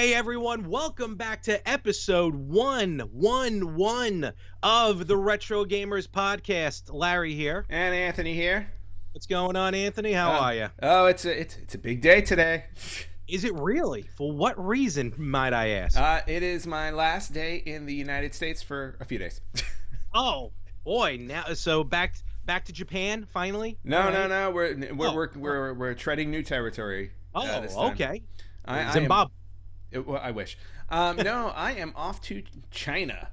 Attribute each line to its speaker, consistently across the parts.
Speaker 1: Hey everyone, welcome back to episode 111 of the Retro Gamers Podcast. Larry here.
Speaker 2: And Anthony here.
Speaker 1: What's going on, Anthony? How are you?
Speaker 2: Oh, it's a big day today.
Speaker 1: Is it really? For what reason, might I ask?
Speaker 2: It is my last day in the United States for a few days.
Speaker 1: Oh, boy. Now, so back to Japan finally?
Speaker 2: No. We're treading new territory. This time.
Speaker 1: Okay.
Speaker 2: Zimbabwe. I wish. No, I am off to China.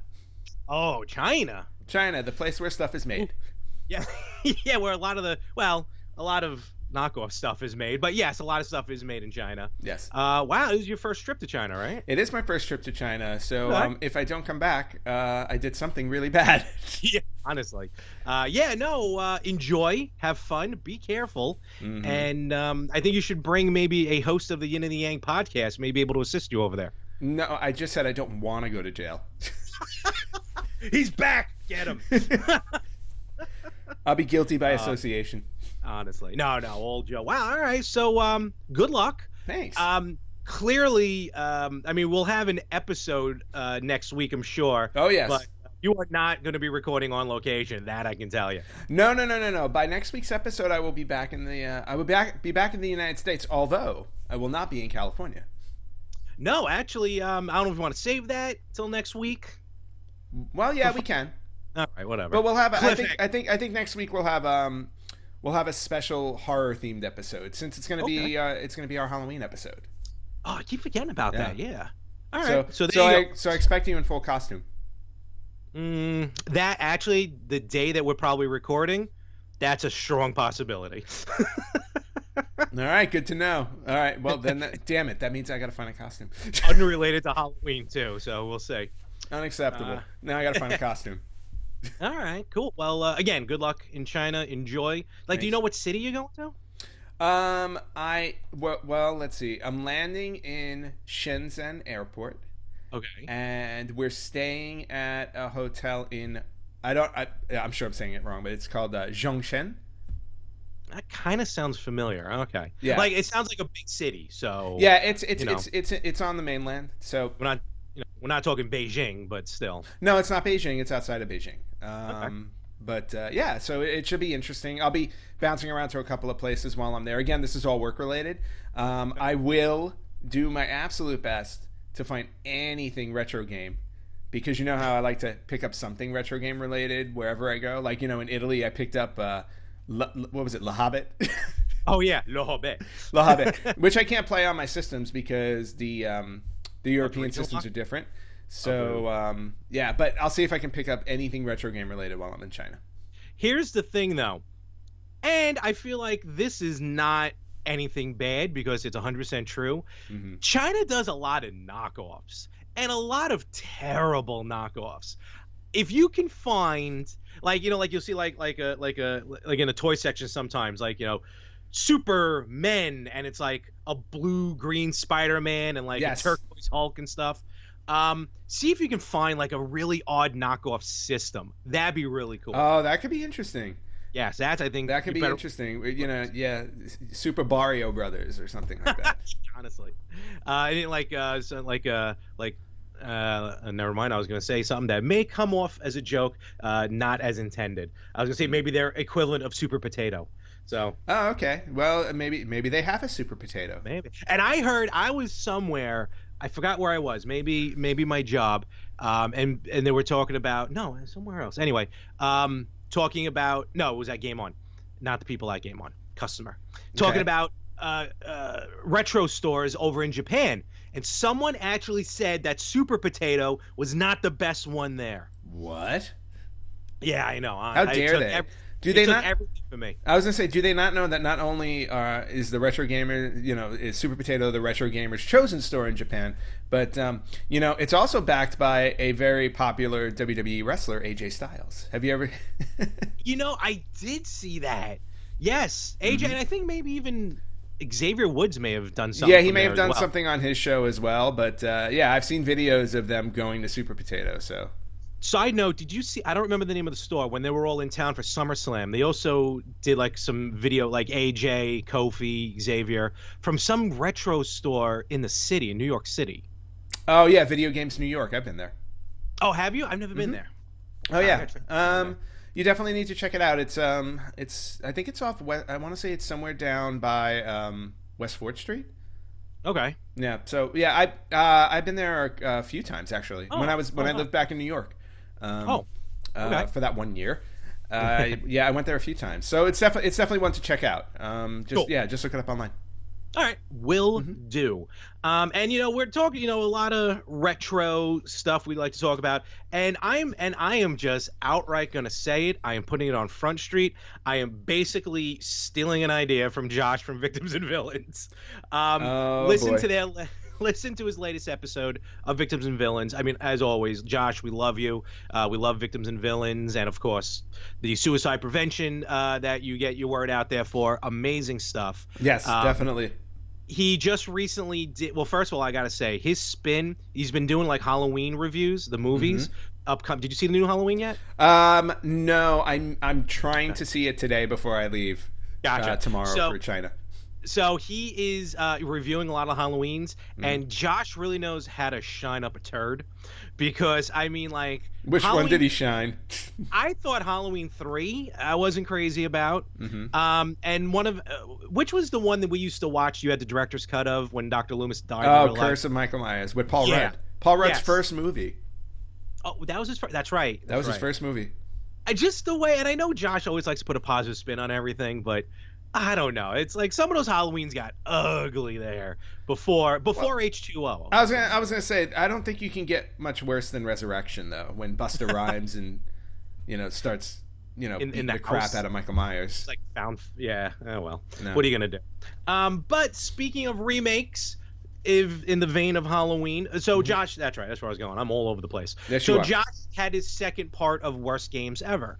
Speaker 1: Oh, China.
Speaker 2: China, the place where stuff is made.
Speaker 1: Yeah, yeah, where a lot of knockoff stuff is made. But yes, a lot of stuff is made in China.
Speaker 2: Yes.
Speaker 1: Wow, this is your first trip to China, right?
Speaker 2: It is my first trip to China. So if I don't come back, I did something really bad.
Speaker 1: Yeah, honestly. Enjoy, have fun, be careful. Mm-hmm. And I think you should bring maybe a host of the Yin and the Yang podcast, maybe able to assist you over there.
Speaker 2: No, I just said I don't want to go to jail.
Speaker 1: He's back. Get him.
Speaker 2: I'll be guilty by association.
Speaker 1: Honestly. No, old Joe. Wow, all right. So good luck.
Speaker 2: Thanks.
Speaker 1: Clearly, we'll have an episode next week, I'm sure.
Speaker 2: Oh, yes.
Speaker 1: But you are not going to be recording on location. That I can tell you.
Speaker 2: No. By next week's episode, I will be back in the be back in the United States, although I will not be in California.
Speaker 1: No, actually, I don't know if you want to save that till next week.
Speaker 2: Well, yeah, we can.
Speaker 1: All right, whatever.
Speaker 2: But we'll have. I think next week we'll have a special horror themed episode since it's going to be our Halloween episode.
Speaker 1: Oh, I keep forgetting about that. Yeah. All right. So
Speaker 2: I expect you in full costume.
Speaker 1: That actually, the day that we're probably recording, that's a strong possibility.
Speaker 2: All right, good to know. All right, well then, damn it, that means I got to find a costume.
Speaker 1: Unrelated to Halloween too, so we'll see.
Speaker 2: Unacceptable. Now I got to find a costume.
Speaker 1: All right, cool. Well, again, good luck in China. Enjoy. Do you know what city you're going to?
Speaker 2: Well, let's see. I'm landing in Shenzhen Airport.
Speaker 1: Okay.
Speaker 2: And we're staying at a hotel in I'm sure I'm saying it wrong, but it's called Zhongshan.
Speaker 1: That kind of sounds familiar. Okay.
Speaker 2: Yeah.
Speaker 1: It sounds like a big city. So.
Speaker 2: Yeah, it's on the mainland. So
Speaker 1: we're not talking Beijing, but still.
Speaker 2: No, it's not Beijing. It's outside of Beijing.
Speaker 1: Okay.
Speaker 2: But so it should be interesting. I'll be bouncing around to a couple of places while I'm there. Again, this is all work related. I will do my absolute best to find anything retro game, because you know how I like to pick up something retro game related wherever I go. Like, in Italy, I picked up what was it, Le Hobbit?
Speaker 1: Oh yeah, Le Hobbit.
Speaker 2: Le Hobbit, which I can't play on my systems because the European systems are different. So, but I'll see if I can pick up anything retro game related while I'm in China.
Speaker 1: Here's the thing, though. And I feel like this is not anything bad because it's 100% true. Mm-hmm. China does a lot of knockoffs and a lot of terrible knockoffs. If you can find, you'll see like in a toy section sometimes, Supermen, and it's like a blue-green Spider-Man and a turquoise Hulk and stuff. See if you can find a really odd knockoff system. That'd be really cool.
Speaker 2: Oh, that could be interesting.
Speaker 1: Yes, I think
Speaker 2: that could be interesting. Super Barrio Brothers or something like that.
Speaker 1: Honestly, I didn't never mind. I was going to say something that may come off as a joke, not as intended. I was going to say maybe they're equivalent of Super Potato. So. Oh,
Speaker 2: okay. Well, maybe they have a Super Potato.
Speaker 1: Maybe. And I heard I was somewhere. I forgot where I was. Maybe my job. And they were talking about somewhere else. Anyway, talking about it was at Game On, not the people at Game On. Customer talking about retro stores over in Japan, and someone actually said that Super Potato was not the best one there.
Speaker 2: What?
Speaker 1: Yeah, I know.
Speaker 2: How dare they? Do they not?
Speaker 1: Everything for me.
Speaker 2: I was gonna say, do they not know that not only is the Retro Gamer, is Super Potato the Retro Gamer's chosen store in Japan, but it's also backed by a very popular WWE wrestler, AJ Styles. Have you ever?
Speaker 1: I did see that. Yes, AJ, mm-hmm. And I think maybe even Xavier Woods may have done something.
Speaker 2: Yeah, he may have done something on his show as well. But I've seen videos of them going to Super Potato. So.
Speaker 1: Side note, did you see, I don't remember the name of the store, when they were all in town for SummerSlam, they also did some video AJ, Kofi, Xavier, from some retro store in the city, in New York City.
Speaker 2: Oh yeah, Video Games New York. I've been there.
Speaker 1: Oh, have you? I've never been there.
Speaker 2: Oh yeah. You definitely need to check it out. It's I think it's off. I want to say it's somewhere down by West Fourth Street.
Speaker 1: Okay.
Speaker 2: Yeah. So yeah, I've been there a few times actually.
Speaker 1: Oh,
Speaker 2: when I lived back in New York.
Speaker 1: Okay.
Speaker 2: For that 1 year. Yeah, I went there a few times. So it's definitely one to check out.
Speaker 1: Cool.
Speaker 2: Just look it up online.
Speaker 1: All right, will do. And we're talking, a lot of retro stuff we'd like to talk about. And I am just outright going to say it. I am putting it on Front Street. I am basically stealing an idea from Josh from Victims and Villains. Listen to his latest episode of Victims and Villains. I mean, as always, Josh, we love you. We love Victims and Villains, and of course, the suicide prevention that you get your word out there for. Amazing stuff.
Speaker 2: Yes, definitely.
Speaker 1: He just recently did. Well, first of all, I gotta say, his spin. He's been doing like Halloween reviews, the movies. Did you see the new Halloween yet?
Speaker 2: No. I'm trying to see it today before I leave.
Speaker 1: Gotcha.
Speaker 2: Tomorrow for China.
Speaker 1: So he is reviewing a lot of Halloweens, and Josh really knows how to shine up a turd, because I mean, like,
Speaker 2: which one did he shine?
Speaker 1: I thought Halloween 3 I wasn't crazy about, and which was the one that we used to watch? You had the director's cut of when Dr. Loomis died.
Speaker 2: Oh, Curse of Michael Myers with Paul Rudd. Paul Rudd's first movie.
Speaker 1: Oh, that was his first. That's right.
Speaker 2: That was his first movie.
Speaker 1: Just the way, and I know Josh always likes to put a positive spin on everything, but I don't know. It's like some of those Halloweens got ugly there before H2O.
Speaker 2: I was gonna say, I don't think you can get much worse than Resurrection though, when Busta Rhymes and starts beating the crap out of Michael Myers.
Speaker 1: It's like found, yeah. Oh well,
Speaker 2: no.
Speaker 1: What are you gonna do? But speaking of remakes, if in the vein of Halloween, so Josh, that's right, that's where I was going. I'm all over the place.
Speaker 2: Yes,
Speaker 1: so Josh had his second part of Worst Games Ever,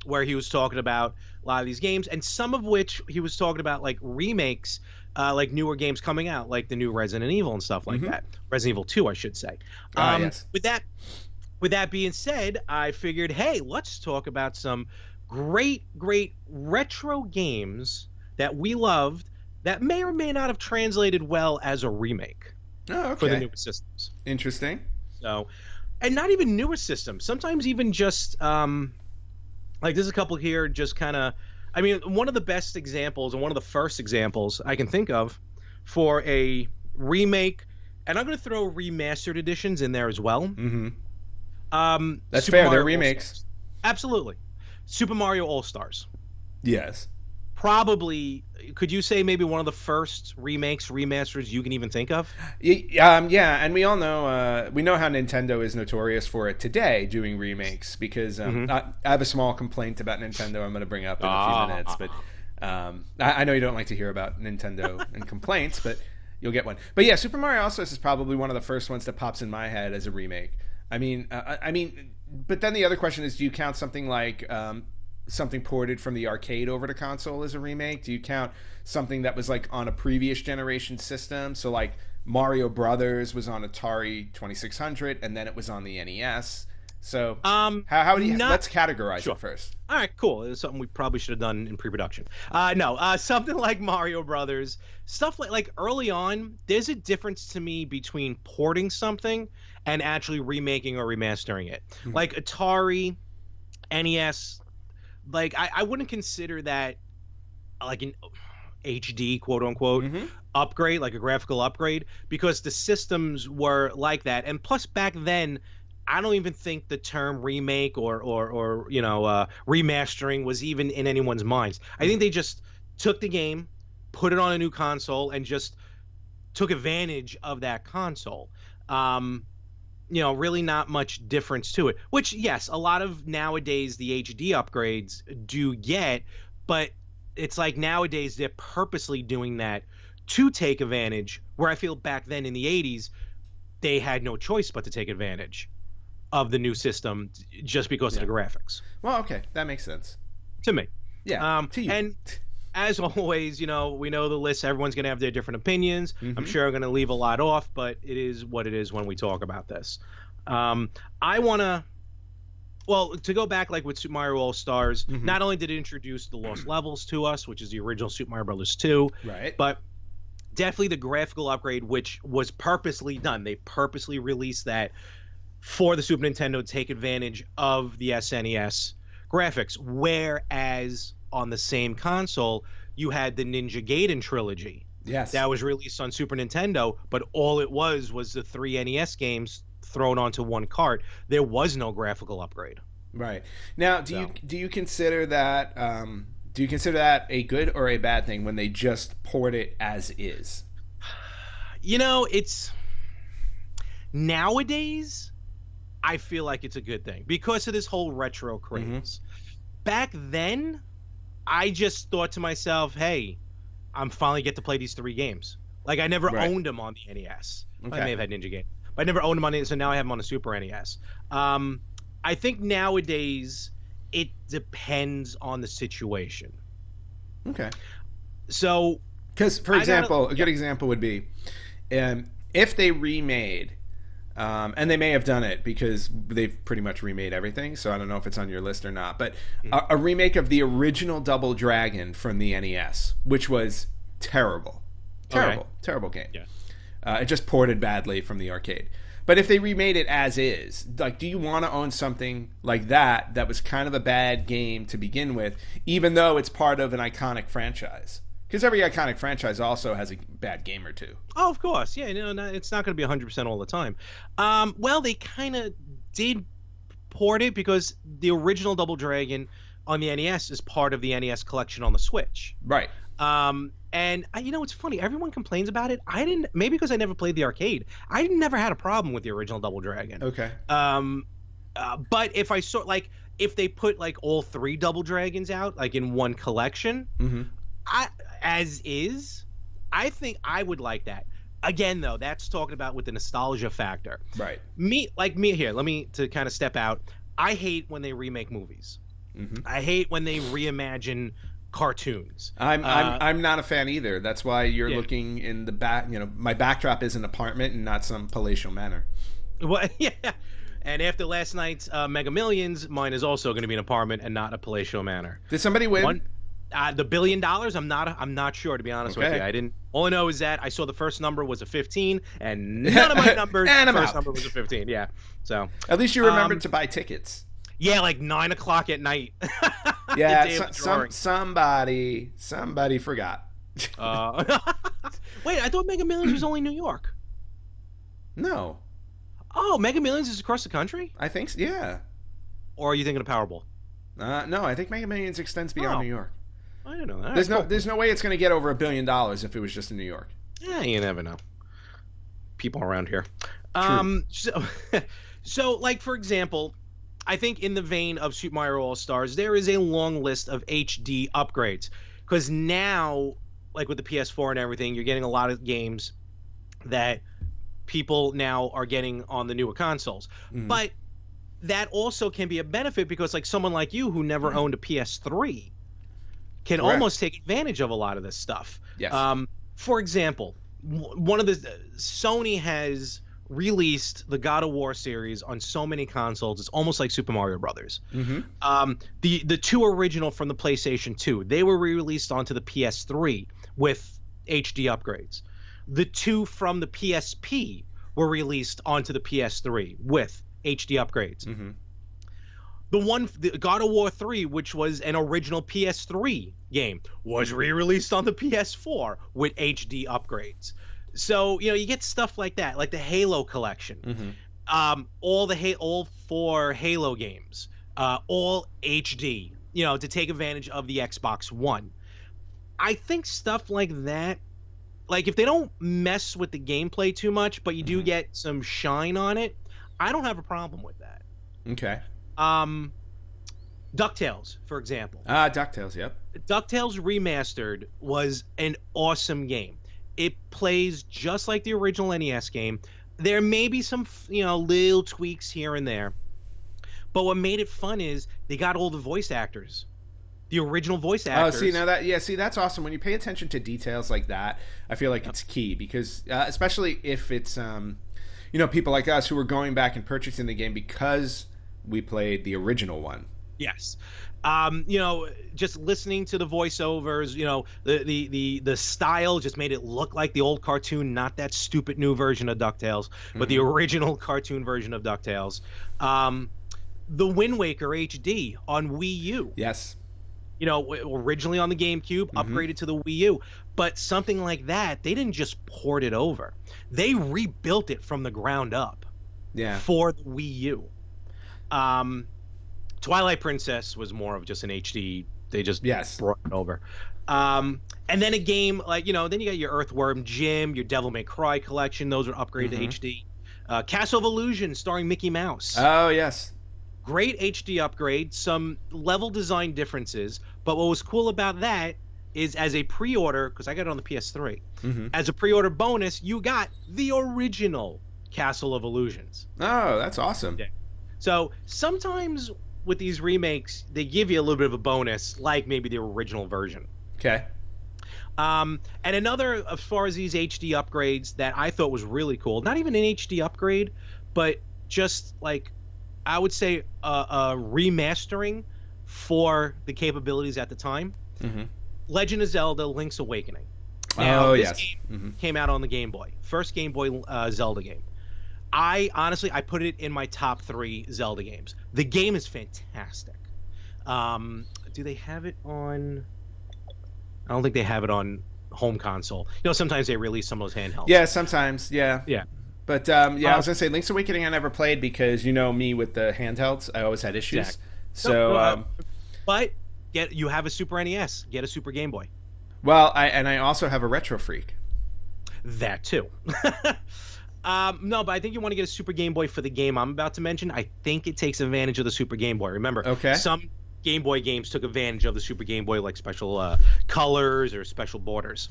Speaker 1: where he was talking about a lot of these games, and some of which he was talking about like remakes, like newer games coming out, like the new Resident Evil and stuff like that. Resident Evil 2, I should say.
Speaker 2: Yes.
Speaker 1: With that being said, I figured, hey, let's talk about some great retro games that we loved that may or may not have translated well as a remake for the newer systems.
Speaker 2: Interesting.
Speaker 1: So, and not even newer systems. Sometimes even just like there's a couple here just kind of, I mean, one of the best examples and one of the first examples I can think of for a remake, and I'm going to throw remastered editions in there as well.
Speaker 2: That's fair. They're remakes.
Speaker 1: Absolutely. Super Mario All-Stars.
Speaker 2: Yes.
Speaker 1: Probably, could you say maybe one of the first remasters you can even think of?
Speaker 2: Yeah, and we all know how Nintendo is notorious for it today, doing remakes, because I have a small complaint about Nintendo I'm going to bring up in a few minutes, but I know you don't like to hear about Nintendo and complaints, but you'll get one. But yeah, Super Mario All-Stars is probably one of the first ones that pops in my head as a remake. I mean, but then the other question is, do you count something like something ported from the arcade over to console as a remake? Do you count something that was like on a previous generation system? So like Mario Brothers was on Atari 2600 and then it was on the NES. So how do you let's categorize it first.
Speaker 1: All right, cool. It's something we probably should have done in pre-production. Something like Mario Brothers, stuff like early on, there's a difference to me between porting something and actually remaking or remastering it. Like Atari, NES, like I wouldn't consider that like an HD quote unquote upgrade, like a graphical upgrade, because the systems were like that. And plus back then, I don't even think the term remake or remastering was even in anyone's minds. I think they just took the game, put it on a new console, and just took advantage of that console. Really not much difference to it, which yes, a lot of nowadays the HD upgrades do get, but it's like nowadays they're purposely doing that to take advantage, where I feel back then in the 80s, they had no choice but to take advantage of the new system just because of the graphics.
Speaker 2: Well, okay. That makes sense.
Speaker 1: To me.
Speaker 2: Yeah. To you.
Speaker 1: And as always, we know the list. Everyone's going to have their different opinions. I'm sure I'm going to leave a lot off, but it is what it is when we talk about this. I want to go back like with Super Mario All-Stars, not only did it introduce the Lost Levels to us, which is the original Super Mario Bros. 2,
Speaker 2: right,
Speaker 1: but definitely the graphical upgrade, which was purposely done. They purposely released that for the Super Nintendo to take advantage of the SNES graphics. Whereas on the same console, you had the Ninja Gaiden trilogy.
Speaker 2: Yes.
Speaker 1: That was released on Super Nintendo, but all it was the 3 NES games thrown onto one cart. There was no graphical upgrade.
Speaker 2: Right. Now, do you consider that a good or a bad thing when they just port it as is?
Speaker 1: It's nowadays I feel like it's a good thing because of this whole retro craze. Mm-hmm. Back then, I just thought to myself, hey, I'm finally get to play these 3 games. Like, I never owned them on the NES. Okay. I may have had Ninja Gaiden, but I never owned them on it, so now I have them on the Super NES. I think nowadays it depends on the situation.
Speaker 2: Okay.
Speaker 1: So,
Speaker 2: because, for example, a good example would be if they remade, and they may have done it because they've pretty much remade everything, so I don't know if it's on your list or not, but a remake of the original Double Dragon from the NES, which was terrible. Terrible game. Yeah. It just ported badly from the arcade. But if they remade it as is, like, do you want to own something like that was kind of a bad game to begin with, even though it's part of an iconic franchise? Because every iconic franchise also has a bad game or two.
Speaker 1: Oh, of course. Yeah, it's not going to be 100% all the time. Well, they kind of did port it because the original Double Dragon on the NES is part of the NES collection on the Switch.
Speaker 2: Right.
Speaker 1: And it's funny. Everyone complains about it. I didn't. Maybe because I never played the arcade. I never had a problem with the original Double Dragon.
Speaker 2: Okay.
Speaker 1: But if I saw if they put all 3 Double Dragons out in one collection,
Speaker 2: mm-hmm.
Speaker 1: I think I would like that. Again, though, that's talking about with the nostalgia factor.
Speaker 2: Right.
Speaker 1: Me here. Let me to kind of step out. I hate when they remake movies.
Speaker 2: Mm-hmm.
Speaker 1: I hate when they reimagine cartoons.
Speaker 2: I'm not a fan either. That's why you're looking in the back. My backdrop is an apartment and not some palatial manor.
Speaker 1: Well, yeah. And after last night's Mega Millions, mine is also going to be an apartment and not a palatial manor.
Speaker 2: Did somebody win?
Speaker 1: The $1 billion? I'm not sure, to be honest with you. I didn't. All I know is that I saw the first number was a 15, and none of my numbers.
Speaker 2: And
Speaker 1: first number was a 15. Yeah. So
Speaker 2: at least you remembered to buy tickets.
Speaker 1: Yeah, 9 o'clock at night.
Speaker 2: Yeah, somebody forgot.
Speaker 1: Wait, I thought Mega Millions was only New York.
Speaker 2: No.
Speaker 1: Oh, Mega Millions is across the country?
Speaker 2: I think so, yeah.
Speaker 1: Or are you thinking of Powerball?
Speaker 2: No, I think Mega Millions extends beyond New York.
Speaker 1: I didn't know that.
Speaker 2: There's no way it's going to get over $1 billion if it was just in New York.
Speaker 1: Yeah, you never know. People around here.
Speaker 2: True.
Speaker 1: So for example, I think in the vein of Super Mario All-Stars, there is a long list of HD upgrades. Because now, with the PS4 and everything, you're getting a lot of games that people now are getting on the newer consoles. Mm. But that also can be a benefit because someone like you who never owned a PS3 can almost take advantage of a lot of this stuff.
Speaker 2: Yes.
Speaker 1: For example, Sony has released the God of War series on so many consoles. It's almost like Super Mario Brothers.
Speaker 2: Mm-hmm.
Speaker 1: The 2 original from the PlayStation 2, they were re-released onto the PS3 with HD upgrades. The 2 from the PSP were released onto the PS3 with HD upgrades.
Speaker 2: Mm-hmm.
Speaker 1: The God of War 3, which was an original PS3 game, was re-released on the PS4 with HD upgrades. So, you get stuff like that, like the Halo collection.
Speaker 2: Mm-hmm.
Speaker 1: All 4 Halo games, all HD, to take advantage of the Xbox One. I think stuff like that, if they don't mess with the gameplay too much, but you do get some shine on it, I don't have a problem with that.
Speaker 2: Okay.
Speaker 1: DuckTales, for example.
Speaker 2: DuckTales, yep.
Speaker 1: DuckTales Remastered was an awesome game. It plays just like the original NES game. There may be some, little tweaks here and there. But what made it fun is they got all the voice actors. The original voice actors.
Speaker 2: Oh, that's awesome. When you pay attention to details like that, I feel like it's key because, especially if it's, people like us who are going back and purchasing the game because we played the original one.
Speaker 1: Yes. Just listening to the voiceovers, the style just made it look like the old cartoon, not that stupid new version of DuckTales, but the original cartoon version of DuckTales. The Wind Waker HD on Wii U.
Speaker 2: Yes.
Speaker 1: Originally on the GameCube, upgraded to the Wii U. But something like that, they didn't just port it over. They rebuilt it from the ground up for the Wii U. Twilight Princess was more of just an HD. They just brought it over. And then a game like, then you got your Earthworm Jim, your Devil May Cry collection. Those were upgraded to HD. Castle of Illusion starring Mickey Mouse.
Speaker 2: Oh, yes.
Speaker 1: Great HD upgrade, some level design differences. But what was cool about that is as a pre-order, because I got it on the PS3, as a pre-order bonus, you got the original Castle of Illusions.
Speaker 2: Oh, that's awesome.
Speaker 1: Yeah. So sometimes with these remakes, they give you a little bit of a bonus, like maybe the original version.
Speaker 2: Okay.
Speaker 1: And another, as far as these HD upgrades that I thought was really cool, not even an HD upgrade, but just like, I would say a remastering for the capabilities at the time. Legend of Zelda Link's Awakening. Now, this game came out on the Game Boy. First Game Boy Zelda game. I put it in my top 3 Zelda games. The game is fantastic. Do they have it on... I don't think they have it on home console. Sometimes they release some of those handhelds.
Speaker 2: Yeah, sometimes, yeah.
Speaker 1: Yeah.
Speaker 2: But, I was going to say, Link's Awakening I never played because, me with the handhelds, I always had issues.
Speaker 1: Exactly.
Speaker 2: So,
Speaker 1: but you have a Super NES. Get a Super Game Boy.
Speaker 2: Well, I also have a Retro Freak.
Speaker 1: That, too. No, but I think you want to get a Super Game Boy for the game I'm about to mention. I think it takes advantage of the Super Game Boy. Remember, some Game Boy games took advantage of the Super Game Boy, like special colors or special borders.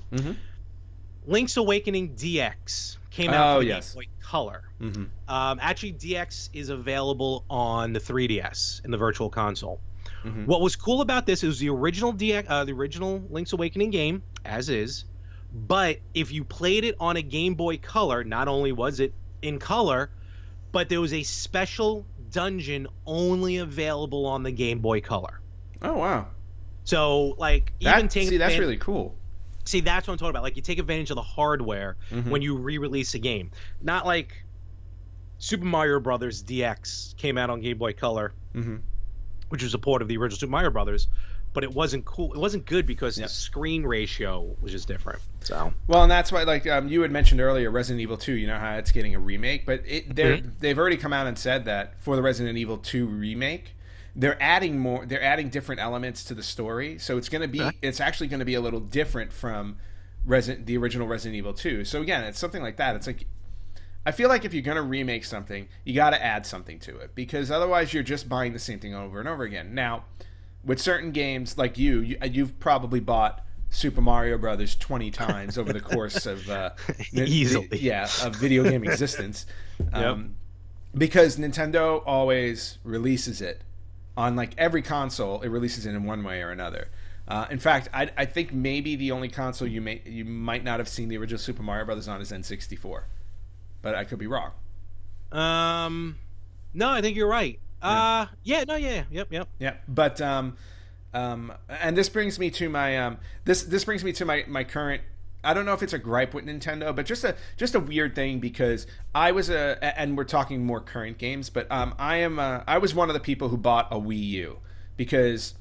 Speaker 1: Link's Awakening DX came out for the Game Boy Color. Actually, DX is available on the 3DS in the Virtual Console. What was cool about this is the original DX, the original Link's Awakening game, as is. But if you played it on a Game Boy Color, not only was it in color, but there was a special dungeon only available on the Game Boy Color.
Speaker 2: Oh, wow.
Speaker 1: So, like,
Speaker 2: that's really cool.
Speaker 1: See, that's what I'm talking about. Like, you take advantage of the hardware when you re-release a game. Not like Super Mario Brothers DX came out on Game Boy Color, which was a port of the original Super Mario Brothers, but it wasn't cool. It wasn't good because the screen ratio was just different. So
Speaker 2: well, and that's why, like you had mentioned earlier, Resident Evil 2. You know how it's getting a remake, but they've already come out and said that for the Resident Evil 2 remake, they're adding more. They're adding different elements to the story, so it's going to be it's actually going to be a little different from the original Resident Evil 2. So again, it's something like that. It's like, I feel like if you're going to remake something, you got to add something to it, because otherwise you're just buying the same thing over and over again. Now, with certain games like you've probably bought Super Mario Brothers 20 times over the course of
Speaker 1: easily,
Speaker 2: of video game existence, because Nintendo always releases it on like every console. It releases it in one way or another. In fact, I think maybe the only console you might not have seen the original Super Mario Brothers on is N64, but I could be wrong.
Speaker 1: No, I think you're right. Yep.
Speaker 2: But and this brings me to my this brings me to my current. I don't know if it's a gripe with Nintendo, but just a weird thing, because I was and we're talking more current games, but I was one of the people who bought a Wii U because,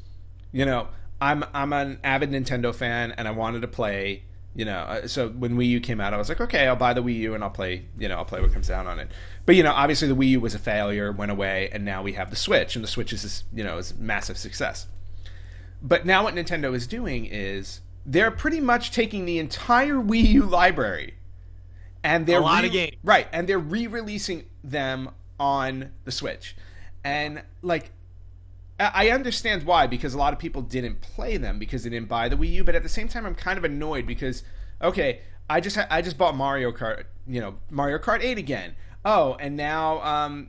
Speaker 2: I'm an avid Nintendo fan and I wanted to play. So when Wii U came out, I was like, okay, I'll buy the Wii U and I'll play what comes out on it. But, obviously the Wii U was a failure, went away, and now we have the Switch, and the Switch is a massive success. But now what Nintendo is doing is they're pretty much taking the entire Wii U library, and they're
Speaker 1: a lot of games.
Speaker 2: Right, and they're re-releasing them on the Switch. And, like, I understand why, because a lot of people didn't play them because they didn't buy the Wii U, but at the same time I'm kind of annoyed because, okay, I just bought Mario Kart 8 again. Oh, and now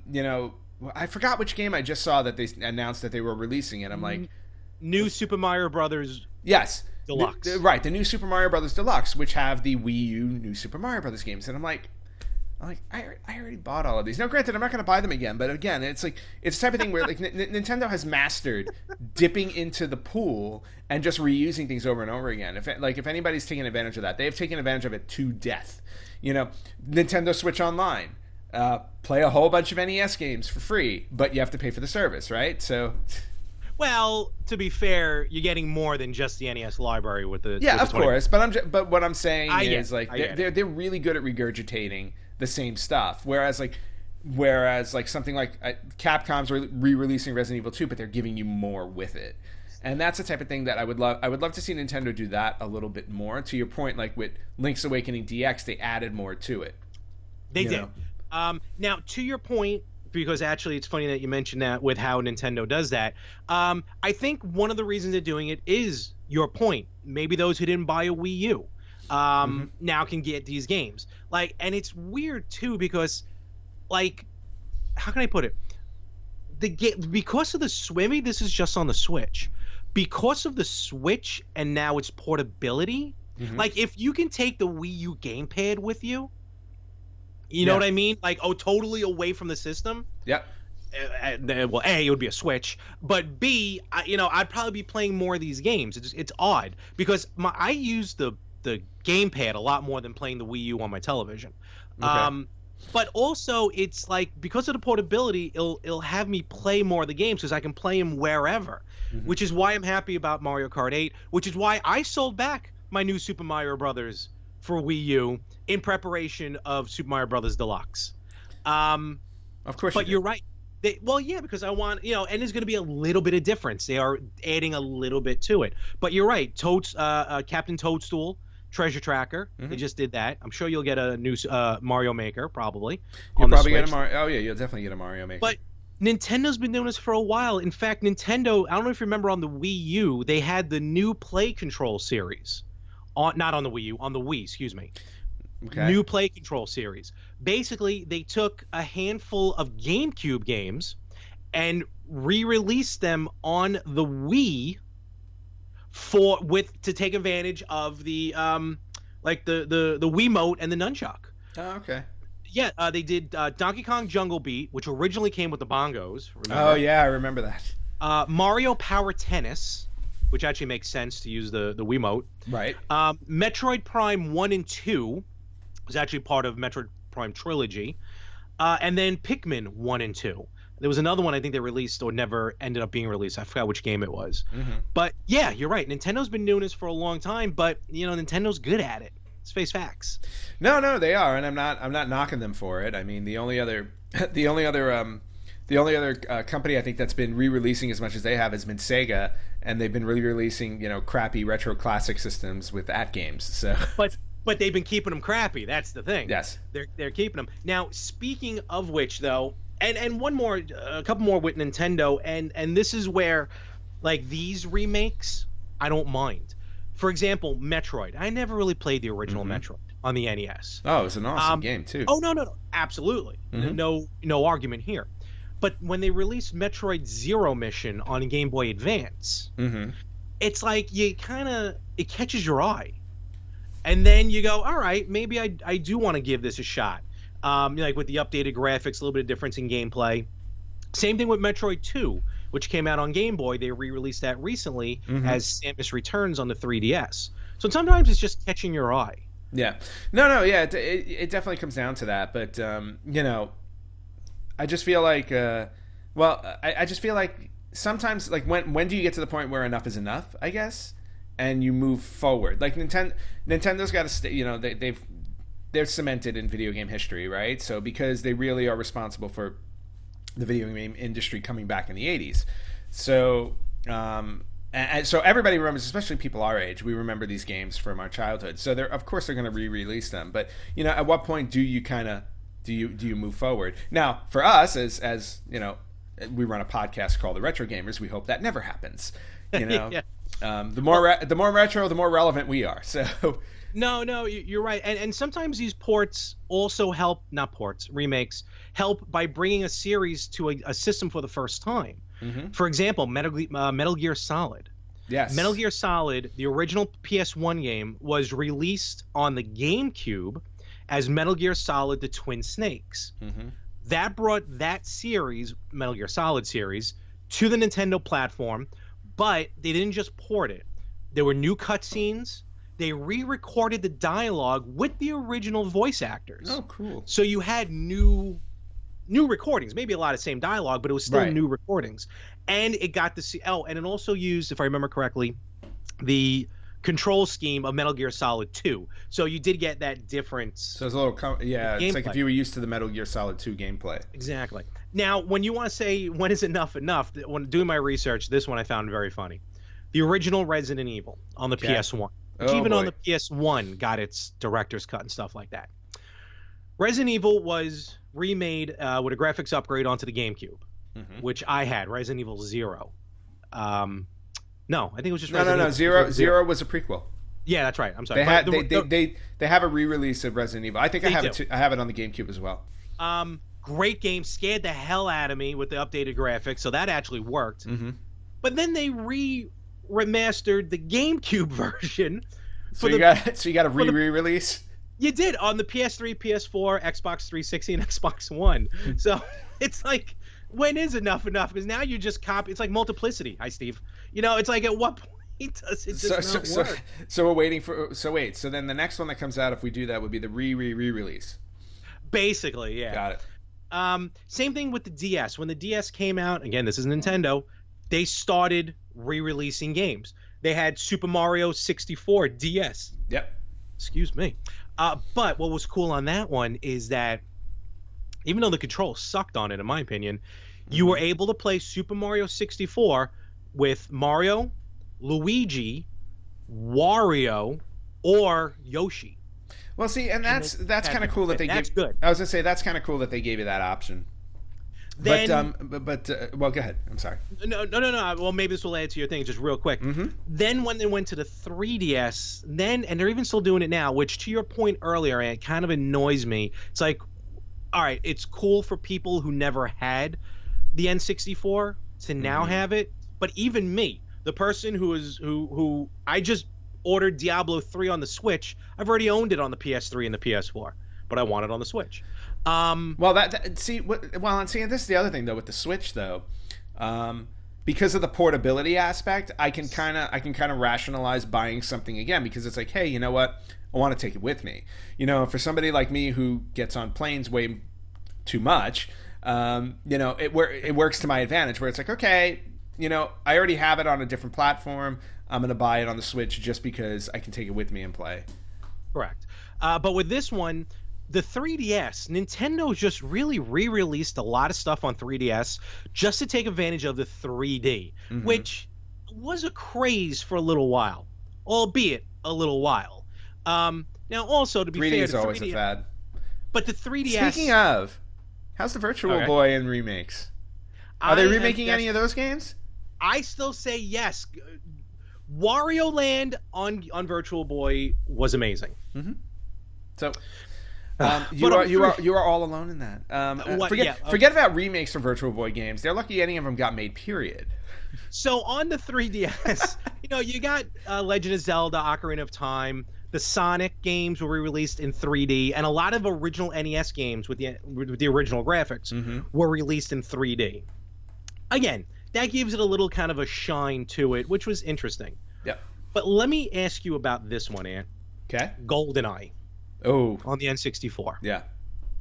Speaker 2: I forgot which game I just saw that they announced that they were releasing it. I'm like,
Speaker 1: New Super Mario Brothers.
Speaker 2: Yes,
Speaker 1: Deluxe.
Speaker 2: Right, the New Super Mario Brothers Deluxe, which have the Wii U New Super Mario Brothers games, and I'm like, I'm like, I already bought all of these. Now, granted, I'm not going to buy them again, but again, it's like it's the type of thing where like Nintendo has mastered dipping into the pool and just reusing things over and over again. If anybody's taking advantage of that, they've taken advantage of it to death. You know, Nintendo Switch Online, play a whole bunch of NES games for free, but you have to pay for the service, right? So.
Speaker 1: Well, to be fair, you're getting more than just the NES library with the
Speaker 2: yeah,
Speaker 1: with
Speaker 2: of
Speaker 1: the 20.
Speaker 2: course. But what I'm saying is like they're really good at regurgitating the same stuff. Whereas something like Capcom's re-releasing Resident Evil 2, but they're giving you more with it. And that's the type of thing that I would love to see Nintendo do that a little bit more. To your point, like with Link's Awakening DX, they added more to it.
Speaker 1: They did. Now, to your point, because actually it's funny that you mentioned that with how Nintendo does that. I think one of the reasons they're doing it is your point. Maybe those who didn't buy a Wii U now can get these games. Like, and it's weird too because, like, how can I put it? Because of the Swimmy, this is just on the Switch. Because of the Switch and now its portability, like if you can take the Wii U gamepad with you, you know what I mean? Like, totally away from the system.
Speaker 2: Yep.
Speaker 1: Well, A, it would be a Switch, but B, I'd probably be playing more of these games. It's odd because I use the gamepad a lot more than playing the Wii U on my television. Okay. But also, it's like because of the portability, it'll have me play more of the games because I can play them wherever, which is why I'm happy about Mario Kart 8, which is why I sold back my new Super Mario Brothers for Wii U in preparation of Super Mario Brothers Deluxe.
Speaker 2: Of course,
Speaker 1: but you're right. Because I want, and there's going to be a little bit of difference. They are adding a little bit to it. But you're right. Captain Toadstool, Treasure Tracker. They just did that. I'm sure you'll get a new Mario Maker, probably.
Speaker 2: You'll probably get a Mario. Oh, yeah, you'll definitely get a Mario Maker.
Speaker 1: But Nintendo's been doing this for a while. In fact, Nintendo, I don't know if you remember on the Wii U, they had the new Play Control series. Not on the Wii U, on the Wii, excuse me. Okay. New Play Control series. Basically, they took a handful of GameCube games and re-released them on the Wii to take advantage of the the Wiimote and the nunchuck.
Speaker 2: Oh, okay.
Speaker 1: Yeah, they did Donkey Kong Jungle Beat, which originally came with the bongos. Remember?
Speaker 2: Oh yeah, I remember that.
Speaker 1: Mario Power Tennis, which actually makes sense to use the Wiimote.
Speaker 2: Right.
Speaker 1: Metroid Prime 1 and 2 was actually part of Metroid Prime Trilogy. And then Pikmin 1 and 2. There was another one I think they released or never ended up being released. I forgot which game it was. But yeah, you're right. Nintendo's been doing this for a long time, but Nintendo's good at it. Let's face facts.
Speaker 2: No, they are, and I'm not knocking them for it. I mean, the only other company I think that's been re-releasing as much as they have has been Sega, and they've been re-releasing crappy retro classic systems with that games. So,
Speaker 1: but they've been keeping them crappy. That's the thing.
Speaker 2: Yes,
Speaker 1: they're keeping them. Now, speaking of which, though, and a couple more with Nintendo, and this is where, like, these remakes, I don't mind. For example, Metroid. I never really played the original Metroid on the NES.
Speaker 2: Oh, it was an awesome game too.
Speaker 1: Oh no, absolutely, no argument here. But when they released Metroid Zero Mission on Game Boy Advance, it's like it catches your eye, and then you go, all right, maybe I do want to give this a shot. Like with the updated graphics, a little bit of difference in gameplay. Same thing with Metroid 2, which came out on Game Boy. They re-released that recently as Samus Returns on the 3DS. So sometimes it's just catching your eye.
Speaker 2: Yeah. No, yeah, it definitely comes down to that. But, I just feel like, I just feel like sometimes, like, when do you get to the point where enough is enough, I guess, and you move forward? Like, Nintendo's got to stay, they're cemented in video game history, right? So because they really are responsible for the video game industry coming back in the 80s. So, and so everybody remembers, especially people our age, we remember these games from our childhood. So of course they're going to re-release them. But, at what point do you do you move forward? Now, for us, as we run a podcast called The Retro Gamers, we hope that never happens. Yeah. The more retro, the more relevant we are. So
Speaker 1: No, you're right. And sometimes these ports also help, not ports, remakes, help by bringing a series to a system for the first time. For example, Metal Gear Solid.
Speaker 2: Yes.
Speaker 1: Metal Gear Solid, the original PS1 game, was released on the GameCube as Metal Gear Solid: The Twin Snakes.
Speaker 2: Mm-hmm.
Speaker 1: That brought that series, Metal Gear Solid series, to the Nintendo platform, but they didn't just port it. There were new cutscenes. They re-recorded the dialogue with the original voice actors.
Speaker 2: Oh, cool.
Speaker 1: So you had new recordings, maybe a lot of same dialogue, but it was still new recordings. And it got to see, and it also used, if I remember correctly, the control scheme of Metal Gear Solid 2. So you did get that difference.
Speaker 2: So it's a little, it's like if you were used to the Metal Gear Solid 2 gameplay.
Speaker 1: Exactly. Now, when you want to say, when is enough, when doing my research, this one I found very funny. The original Resident Evil on the PS1. Which even on the PS1 got its director's cut and stuff like that. Resident Evil was remade with a graphics upgrade onto the GameCube, which I had, Resident Evil 0. No, I think it was just Resident Evil.
Speaker 2: Zero was a prequel.
Speaker 1: Yeah, that's right. I'm sorry.
Speaker 2: They have a re-release of Resident Evil. I think I have it on the GameCube as well.
Speaker 1: Great game, scared the hell out of me with the updated graphics, so that actually worked.
Speaker 2: Mm-hmm.
Speaker 1: But then they remastered the GameCube version.
Speaker 2: So you got a re-release?
Speaker 1: You did on the PS3, PS4, Xbox 360, and Xbox One. So it's like, when is enough? Because now you just copy. It's like multiplicity. Hi, Steve. It's like, at what point does it just not work?
Speaker 2: So we're waiting for. So wait. So then the next one that comes out, if we do that, would be the re-release.
Speaker 1: Basically, yeah.
Speaker 2: Got it.
Speaker 1: Same thing with the DS. When the DS came out, again, this is Nintendo. They started re-releasing games. They had Super Mario 64 DS.
Speaker 2: Yep.
Speaker 1: Excuse me. But what was cool on that one is that even though the controls sucked on it, in my opinion, you were able to play Super Mario 64 with Mario, Luigi, Wario, or Yoshi.
Speaker 2: Well, see, and that's kind of cool that they gave.
Speaker 1: That's good.
Speaker 2: I was gonna say that's kind of cool that they gave you that option.
Speaker 1: Then,
Speaker 2: well, go ahead. I'm sorry.
Speaker 1: No. Well, maybe this will add to your thing just real quick.
Speaker 2: Mm-hmm.
Speaker 1: Then when they went to the 3DS, and they're even still doing it now, which to your point earlier, it kind of annoys me. It's like, all right, it's cool for people who never had the N64 to now have it, but even me, the person who I just ordered Diablo 3 on the Switch, I've already owned it on the PS3 and the PS4, but I want it on the Switch.
Speaker 2: And this is the other thing though with the Switch though, because of the portability aspect, I can kind of rationalize buying something again because it's like, hey, you know what, I want to take it with me. For somebody like me who gets on planes way too much, it works to my advantage where it's like, okay, I already have it on a different platform. I'm going to buy it on the Switch just because I can take it with me and play.
Speaker 1: Correct. But with this one, the 3DS, Nintendo just really re-released a lot of stuff on 3DS just to take advantage of the 3D, which was a craze for a little while, albeit a little while. Now, also, to be
Speaker 2: 3D
Speaker 1: fair,
Speaker 2: is always a fad.
Speaker 1: But the 3DS...
Speaker 2: Speaking of, how's the Virtual Boy and remakes? Are they remaking any of those games?
Speaker 1: I still say yes. Wario Land on Virtual Boy was amazing.
Speaker 2: Mm-hmm. So... you are all alone in that. Forget about remakes for Virtual Boy games. They're lucky any of them got made. Period.
Speaker 1: So on the 3DS, you got Legend of Zelda: Ocarina of Time. The Sonic games were re-released in 3D, and a lot of original NES games with the original graphics were released in 3D. Again, that gives it a little kind of a shine to it, which was interesting.
Speaker 2: Yep.
Speaker 1: But let me ask you about this one, Ant.
Speaker 2: Okay.
Speaker 1: GoldenEye.
Speaker 2: Oh.
Speaker 1: On the N64.
Speaker 2: Yeah.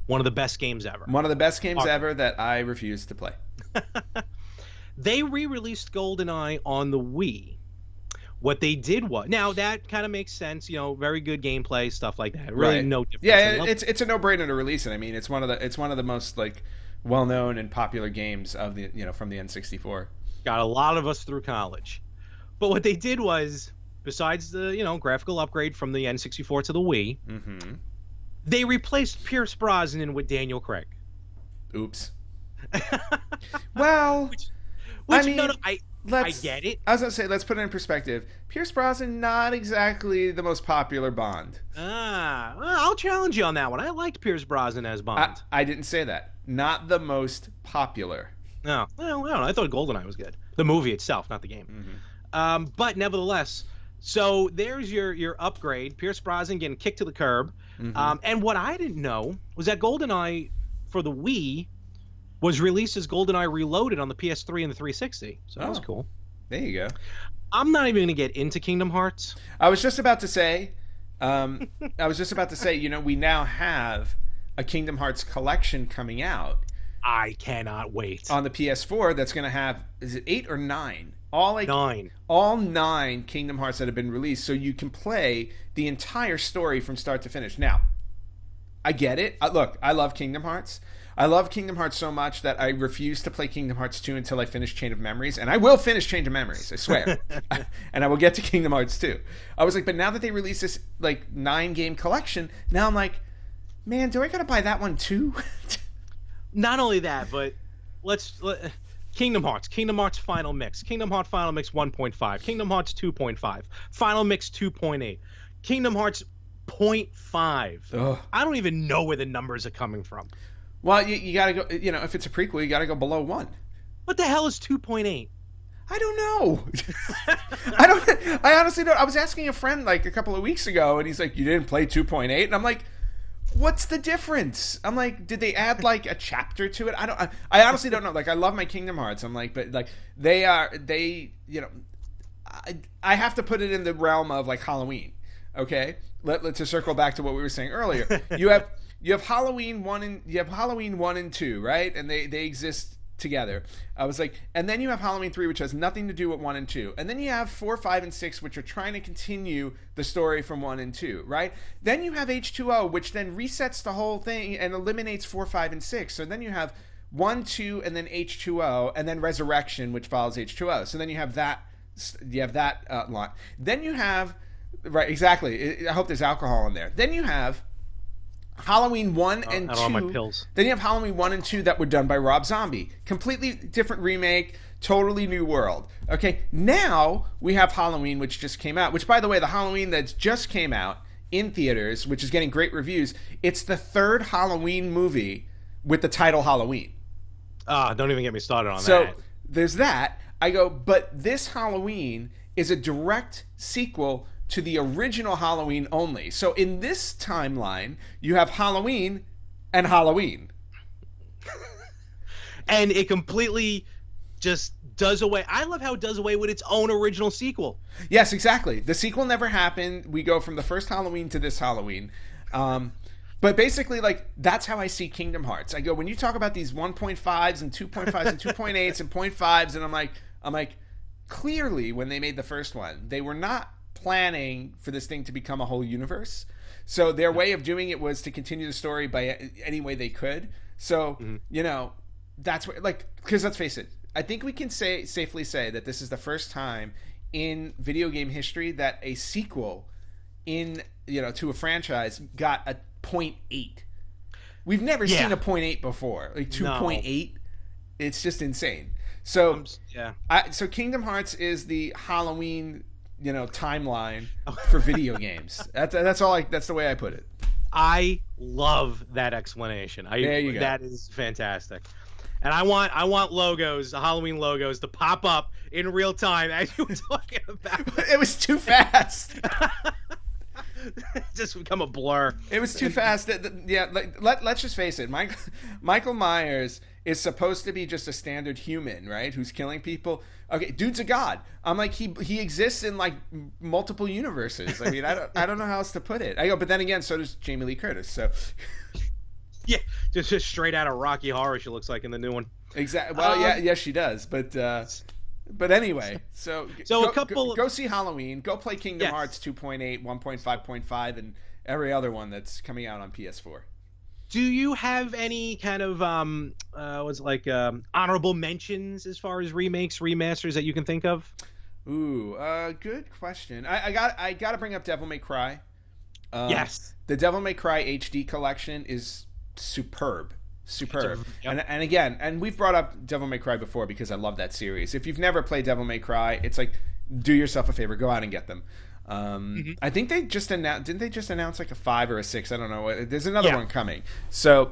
Speaker 1: One of the best games ever.
Speaker 2: One of the best games ever that I refuse to play.
Speaker 1: They re-released GoldenEye on the Wii. What they did was... Now, that kind of makes sense. Very good gameplay, stuff like that. Really no difference.
Speaker 2: Yeah, it's a no-brainer to release it. I mean, it's one of the most, well-known and popular games of the from the N64.
Speaker 1: Got a lot of us through college. But what they did was... Besides the, graphical upgrade from the N64 to the Wii, they replaced Pierce Brosnan with Daniel Craig.
Speaker 2: Oops. Well,
Speaker 1: I get it.
Speaker 2: I was going to say, let's put it in perspective. Pierce Brosnan, not exactly the most popular Bond.
Speaker 1: Well, I'll challenge you on that one. I liked Pierce Brosnan as Bond.
Speaker 2: I didn't say that. Not the most popular.
Speaker 1: No. Well, I don't know. I thought GoldenEye was good. The movie itself, not the game. But nevertheless... So there's your upgrade. Pierce Brosnan getting kicked to the curb. And what I didn't know was that GoldenEye for the Wii was released as GoldenEye Reloaded on the PS3 and the 360. So that was cool.
Speaker 2: There you go.
Speaker 1: I'm not even going to get into Kingdom Hearts.
Speaker 2: I was just about to say, we now have a Kingdom Hearts collection coming out.
Speaker 1: I cannot wait.
Speaker 2: On the PS4 that's going to have, is it 8 or 9? All
Speaker 1: 9.
Speaker 2: All 9 Kingdom Hearts that have been released, so you can play the entire story from start to finish. Now, I get it. Look, I love Kingdom Hearts. I love Kingdom Hearts so much that I refuse to play Kingdom Hearts 2 until I finish Chain of Memories. And I will finish Chain of Memories, I swear. And I will get to Kingdom Hearts 2. I was like, but now that they released this 9-game collection, now I'm like, man, do I gotta buy that one too?
Speaker 1: Not only that, but Kingdom Hearts Final Mix, Kingdom Hearts Final Mix 1.5, Kingdom Hearts 2.5, Final Mix 2.8, Kingdom Hearts 0.5. I don't even know where the numbers are coming from.
Speaker 2: Well, you gotta go, if it's a prequel, you gotta go below 1.
Speaker 1: What the hell is 2.8?
Speaker 2: I don't know. I honestly don't. I was asking a friend a couple of weeks ago, and he's like, you didn't play 2.8? And I'm like, what's the difference? I'm like, did they add a chapter to it? I honestly don't know. I love my Kingdom Hearts. I'm like, but I have to put it in the realm of Halloween. Okay, to circle back to what we were saying earlier. You have Halloween 1 and 2, right? And they exist together. I was like, and then you have Halloween 3, which has nothing to do with 1 and 2. And then you have 4, 5, and 6, which are trying to continue the story from 1 and 2, right? Then you have H2O, which then resets the whole thing and eliminates 4, 5, and 6. So then you have 1, 2, and then H2O, and then Resurrection, which follows H2O. So then you have that line. Then you have, right, exactly. I hope there's alcohol in there. Then you have Halloween 1 and 2.
Speaker 1: All my pills.
Speaker 2: Then you have Halloween 1 and 2 that were done by Rob Zombie. Completely different remake, totally new world. Okay, now we have Halloween, which just came out. Which, by the way, the Halloween that just came out in theaters, which is getting great reviews, it's the 3rd Halloween movie with the title Halloween.
Speaker 1: Don't even get me started on that.
Speaker 2: So there's that. I go, but this Halloween is a direct sequel to the original Halloween only. So in this timeline, you have Halloween and Halloween.
Speaker 1: And it completely just does away. I love how it does away with its own original sequel.
Speaker 2: Yes, exactly. The sequel never happened. We go from the first Halloween to this Halloween. But basically, that's how I see Kingdom Hearts. I go, when you talk about these 1.5s and 2.5s and 2.8s and 0.5s, and I'm like, clearly when they made the first one, they were not planning for this thing to become a whole universe. So their way of doing it was to continue the story by any way they could. So, that's what, because let's face it, I think we can safely say that this is the first time in video game history that a sequel to a franchise got a 0.8. We've never seen a 0.8 before. 2.8. No. It's just insane. So, so Kingdom Hearts is the Halloween timeline for video games. That's all. That's the way I put it.
Speaker 1: I love that explanation.
Speaker 2: There you go.
Speaker 1: That is fantastic. And I want logos, the Halloween logos, to pop up in real time as you were talking about.
Speaker 2: It was too fast.
Speaker 1: Just become a blur.
Speaker 2: It was too fast. Let's just face it. Michael Myers is supposed to be just a standard human, right? Who's killing people. Okay, dude's a god. I'm like, he exists in multiple universes. I mean, I don't know how else to put it. I go, but then again, so does Jamie Lee Curtis. So
Speaker 1: yeah, just straight out of Rocky Horror, she looks like in the new one.
Speaker 2: Exactly. Well, yes, she does. But anyway, so go see Halloween. Go play Kingdom Hearts 2.8, 1.5.5, and every other one that's coming out on PS4.
Speaker 1: Do you have any kind of honorable mentions as far as remakes, remasters that you can think of?
Speaker 2: Ooh, good question. I got to bring up Devil May Cry.
Speaker 1: Yes,
Speaker 2: the Devil May Cry HD collection is superb. Yep. And again, we've brought up Devil May Cry before because I love that series. If you've never played Devil May Cry, it's do yourself a favor, go out and get them. I think they just announced. Didn't they just announce a 5 or a 6? I don't know. There's another one coming. So,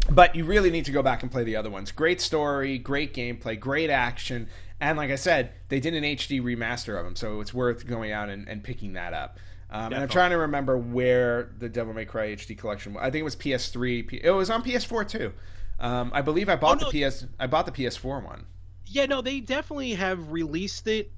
Speaker 2: but you really need to go back and play the other ones. Great story, great gameplay, great action, And like I said, they did an HD remaster of them, so it's worth going out and picking that up. And I'm trying to remember where the Devil May Cry HD collection was. I think it was PS3. It was on PS4 too. I believe I bought the PS4 one.
Speaker 1: Yeah, no, they definitely have released it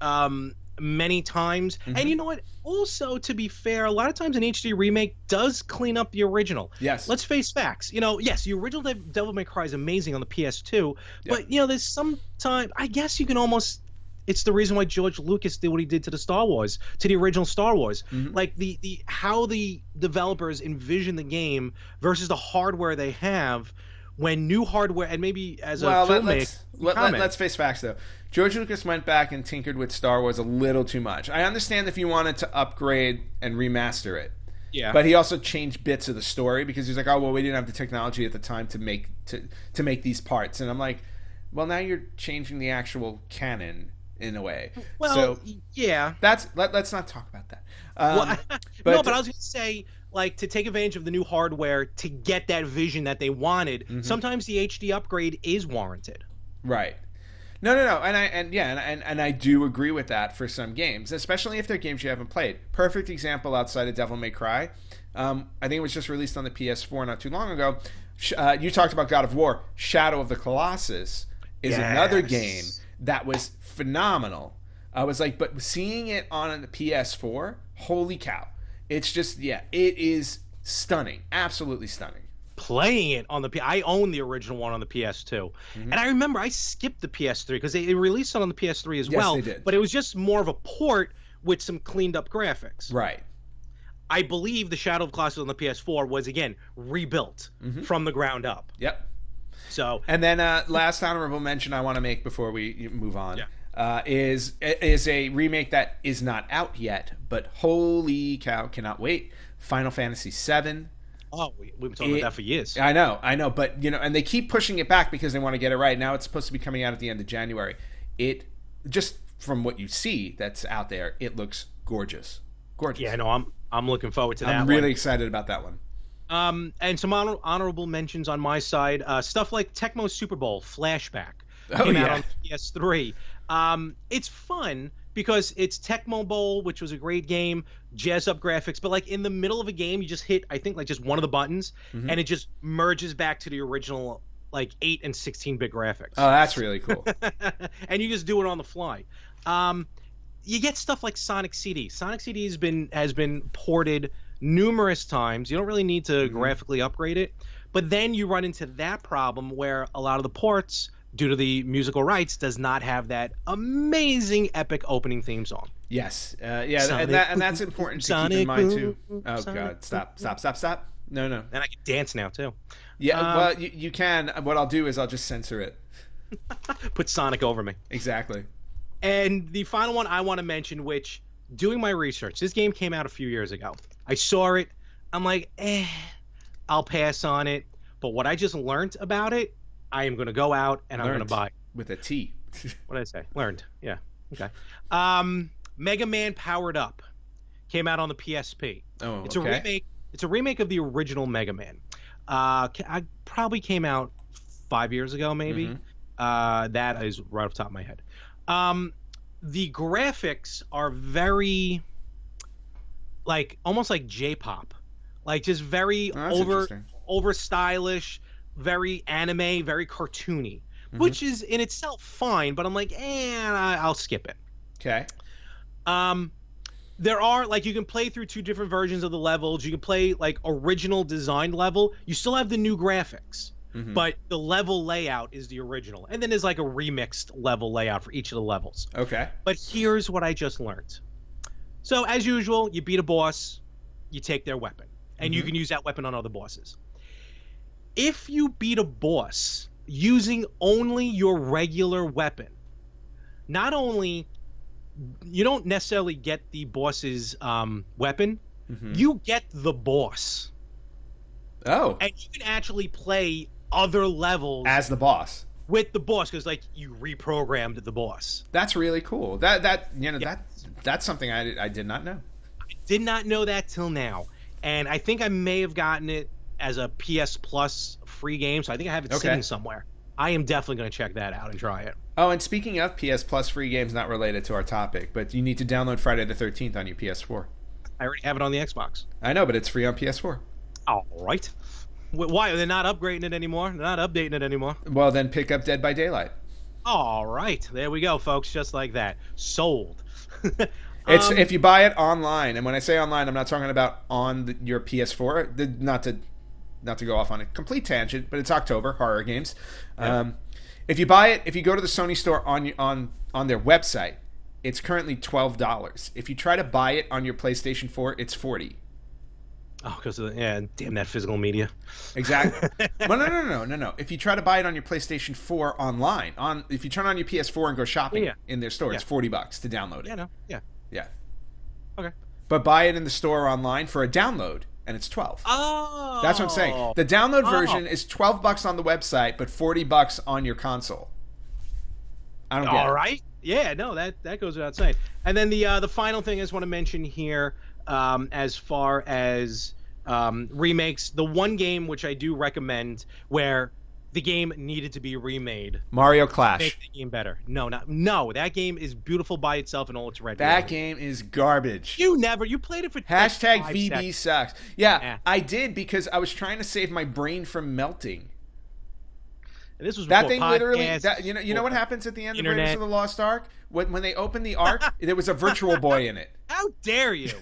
Speaker 1: many times.
Speaker 2: Mm-hmm.
Speaker 1: And you know what? Also, to be fair, a lot of times an HD remake does clean up the original.
Speaker 2: Yes.
Speaker 1: Let's face facts. You know, yes, the original Devil May Cry is amazing on the PS2, but you know, there's some time. I guess you can almost. It's the reason why George Lucas did what he did to the original Star Wars.
Speaker 2: Mm-hmm.
Speaker 1: Like the how the developers envision the game versus the hardware they have. When new hardware, and maybe as a filmmaker,
Speaker 2: let's face facts though. George Lucas went back and tinkered with Star Wars a little too much. I understand if you wanted to upgrade and remaster it.
Speaker 1: Yeah.
Speaker 2: But he also changed bits of the story because he's like, oh well, we didn't have the technology at the time to make these parts, and I'm like, well, now you're changing the actual canon in a way.
Speaker 1: Well,
Speaker 2: so
Speaker 1: yeah.
Speaker 2: Let's not talk about that.
Speaker 1: But I was going to say, like, to take advantage of the new hardware to get that vision that they wanted, sometimes the HD upgrade is warranted.
Speaker 2: Right. No, and I do agree with that for some games, especially if they're games you haven't played. Perfect example outside of Devil May Cry. I think it was just released on the PS4 not too long ago. You talked about God of War. Shadow of the Colossus is another game that was phenomenal. I was like, but seeing it on the PS4, holy cow. It's just, it is stunning. Absolutely stunning.
Speaker 1: Playing it on I own the original one on the PS2. And I remember I skipped the PS3 because they released it on the PS3 as well.
Speaker 2: Yes, they did.
Speaker 1: But it was just more of a port with some cleaned up graphics.
Speaker 2: Right.
Speaker 1: I believe the Shadow of Colossus on the PS4 was, again, rebuilt from the ground up.
Speaker 2: Yep.
Speaker 1: So,
Speaker 2: and then last honorable mention I want to make before we move on is a remake that is not out yet, but holy cow, cannot wait. Final Fantasy VII.
Speaker 1: Oh, we've been talking about that for years.
Speaker 2: I know, but you know, and they keep pushing it back because they want to get it right. Now it's supposed to be coming out at the end of January. It just from what you see that's out there, it looks gorgeous. Gorgeous.
Speaker 1: Yeah, no, I'm looking forward to that.
Speaker 2: I'm really excited about that one.
Speaker 1: And some honorable mentions on my side. Stuff like Tecmo Super Bowl Flashback
Speaker 2: came
Speaker 1: out on PS3. It's fun because it's Tecmo Bowl, which was a great game, jazz up graphics, but like in the middle of a game, you just hit, I think, like just one of the buttons, and it just merges back to the original like 8 and 16-bit graphics.
Speaker 2: Oh, that's really cool.
Speaker 1: And you just do it on the fly. You get stuff like Sonic CD. Sonic CD has been ported numerous times. You don't really need to graphically upgrade it, but then you run into that problem where a lot of the ports, due to the musical rights, does not have that amazing epic opening theme song.
Speaker 2: Yes, and that's important to keep in mind too. Oh God, stop! No.
Speaker 1: And I can dance now too.
Speaker 2: Yeah, well, you can. What I'll do is I'll just censor it.
Speaker 1: Put Sonic over me.
Speaker 2: Exactly.
Speaker 1: And the final one I want to mention, which, doing my research, this game came out a few years ago. I saw it. I'm like, I'll pass on it. But what I just learned about it, I am going to go out and I'm going to buy.
Speaker 2: With a T.
Speaker 1: What did I say? Learned. Yeah. Okay. Mega Man Powered Up came out on the PSP.
Speaker 2: Oh,
Speaker 1: it's a remake. It's a remake of the original Mega Man. I probably came out 5 years ago, maybe. That is right off the top of my head. The graphics are very, like, almost like J-pop, like just very over stylish, very anime, very cartoony, which is in itself fine. But I'm like, I'll skip it.
Speaker 2: Okay.
Speaker 1: There are, like, you can play through 2 different versions of the levels. You can play like original design level. You still have the new graphics. But the level layout is the original. And then there's like a remixed level layout for each of the levels.
Speaker 2: Okay.
Speaker 1: But here's what I just learned. So as usual, you beat a boss, you take their weapon, and you can use that weapon on other bosses. If you beat a boss using only your regular weapon, not only you don't necessarily get the boss's weapon, you get the boss.
Speaker 2: Oh.
Speaker 1: And you can actually play other levels
Speaker 2: as the boss
Speaker 1: with the boss, because like you reprogrammed the boss.
Speaker 2: That's really cool. That's something I did not know.
Speaker 1: I did not know that till now, and I think I may have gotten it as a PS Plus free game, so I think I have it sitting somewhere. I am definitely going to check that out and try it.
Speaker 2: Oh, and speaking of PS Plus free games, not related to our topic, but you need to download Friday the 13th on your PS4.
Speaker 1: I already have it on the Xbox.
Speaker 2: I know, but it's free on PS4.
Speaker 1: All right. Why? They're not upgrading it anymore? They're not updating it anymore?
Speaker 2: Well, then pick up Dead by Daylight.
Speaker 1: All right. There we go, folks. Just like that. Sold.
Speaker 2: It's if you buy it online, and when I say online, I'm not talking about on your PS4. Not to go off on a complete tangent, but it's October, horror games.
Speaker 1: Yeah.
Speaker 2: If you buy it, if you go to the Sony store on their website, it's currently $12. If you try to buy it on your PlayStation 4, it's $40.
Speaker 1: Oh, because of damn that physical media.
Speaker 2: Exactly. Well, no. If you try to buy it on your PlayStation 4 online, if you turn on your PS4 and go shopping in their store, it's $40 to download it.
Speaker 1: Yeah, no, yeah.
Speaker 2: Yeah.
Speaker 1: Okay.
Speaker 2: But buy it in the store online for a download, and it's $12.
Speaker 1: Oh.
Speaker 2: That's what I'm saying. The download version is $12 on the website, but $40 on your console. I don't get it.
Speaker 1: All right. Yeah, no, that goes without saying. And then the final thing I just want to mention here, as far as remakes, the one game which I do recommend where the game needed to be remade.
Speaker 2: Mario Clash.
Speaker 1: Make the game better. No, that game is beautiful by itself in all its red.
Speaker 2: That game is garbage.
Speaker 1: You played it for
Speaker 2: Hashtag
Speaker 1: like 5
Speaker 2: VB
Speaker 1: seconds.
Speaker 2: sucks. Yeah, I did because I was trying to save my brain from melting.
Speaker 1: And this was
Speaker 2: That
Speaker 1: before
Speaker 2: thing
Speaker 1: podcasts,
Speaker 2: literally. You know what happens at the end
Speaker 1: internet.
Speaker 2: of Raiders of the Lost Ark? When they open the Ark, there was a Virtual Boy in it.
Speaker 1: How dare you?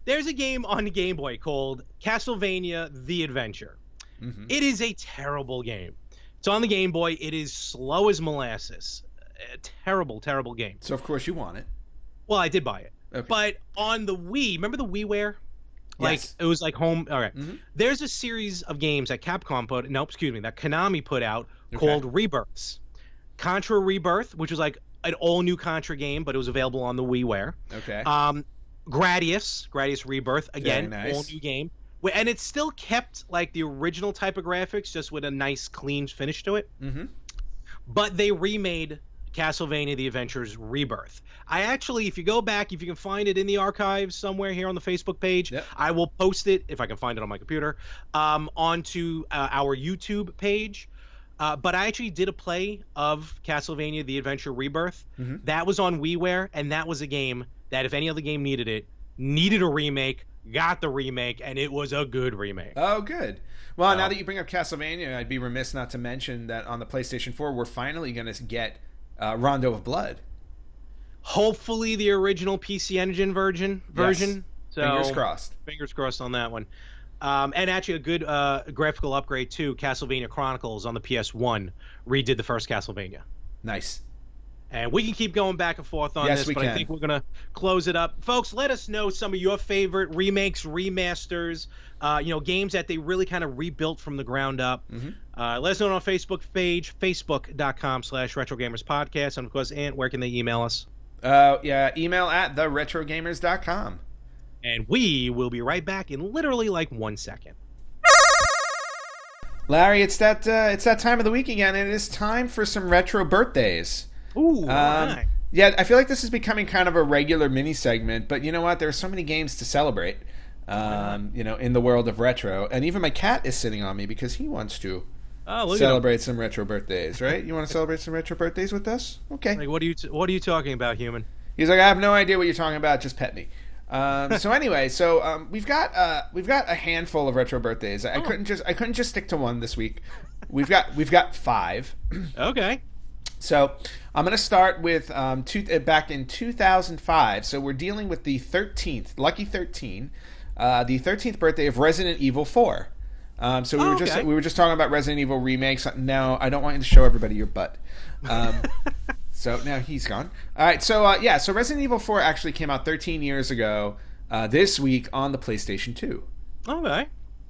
Speaker 1: There's a game on the Game Boy called Castlevania: The Adventure. Mm-hmm. It is a terrible game. It's on the Game Boy. It is slow as molasses. A terrible, terrible game.
Speaker 2: So of course you want it.
Speaker 1: Well, I did buy it.
Speaker 2: Okay.
Speaker 1: But on the Wii, remember the WiiWare? Like
Speaker 2: Yes.
Speaker 1: it was like home. All right.
Speaker 2: Mm-hmm.
Speaker 1: There's a series of games that that Konami put out called Rebirths. Contra Rebirth, which was like an all new Contra game, but it was available on the WiiWare.
Speaker 2: Okay.
Speaker 1: Gradius Rebirth, again,
Speaker 2: Very nice.
Speaker 1: all new game. And it still kept like the original type of graphics, just with a nice clean finish to it.
Speaker 2: Mm-hmm.
Speaker 1: But they remade Castlevania: The Adventures Rebirth. I actually, if you go back, if you can find it in the archives somewhere here on the Facebook page, I will post it, if I can find it on my computer, onto our YouTube page. But I actually did a play of Castlevania: The Adventure Rebirth. Mm-hmm. That was on WiiWare, and that was a game that if any other game needed a remake, got the remake, and it was a good remake.
Speaker 2: Oh, good. Well, now that you bring up Castlevania, I'd be remiss not to mention that on the PlayStation 4, we're finally going to get Rondo of Blood.
Speaker 1: Hopefully the original PC Engine version.
Speaker 2: Yes.
Speaker 1: So,
Speaker 2: fingers crossed.
Speaker 1: Fingers crossed on that one. And actually a good graphical upgrade, too. Castlevania Chronicles on the PS1 redid the first Castlevania.
Speaker 2: Nice.
Speaker 1: And we can keep going back and forth on this, but I think we're going to close it up. Folks, let us know some of your favorite remakes, remasters, games that they really kind of rebuilt from the ground up. Mm-hmm. Let us know on our Facebook page, facebook.com/RetroGamersPodcast. And, of course, Ant, where can they email us?
Speaker 2: Email at theretrogamers.com.
Speaker 1: And we will be right back in literally like 1 second.
Speaker 2: Larry, it's that time of the week again, and it is time for some retro birthdays.
Speaker 1: Ooh, right.
Speaker 2: Yeah, I feel like this is becoming kind of a regular mini segment, but you know what? There are so many games to celebrate, in the world of retro, and even my cat is sitting on me because he wants to celebrate some retro birthdays. Right? You want to celebrate some retro birthdays with us? Okay.
Speaker 1: Like, what are you talking about, human?
Speaker 2: He's like, I have no idea what you're talking about. Just pet me. So anyway, we've got a handful of retro birthdays. I couldn't just stick to one this week. We've got 5.
Speaker 1: Okay.
Speaker 2: So I'm going to start with back in 2005. So we're dealing with the 13th, lucky 13, the 13th birthday of Resident Evil 4. So we were just talking about Resident Evil remakes. Now I don't want you to show everybody your butt. So now he's gone. All right. So so Resident Evil 4 actually came out 13 years ago this week on the PlayStation 2.
Speaker 1: Okay.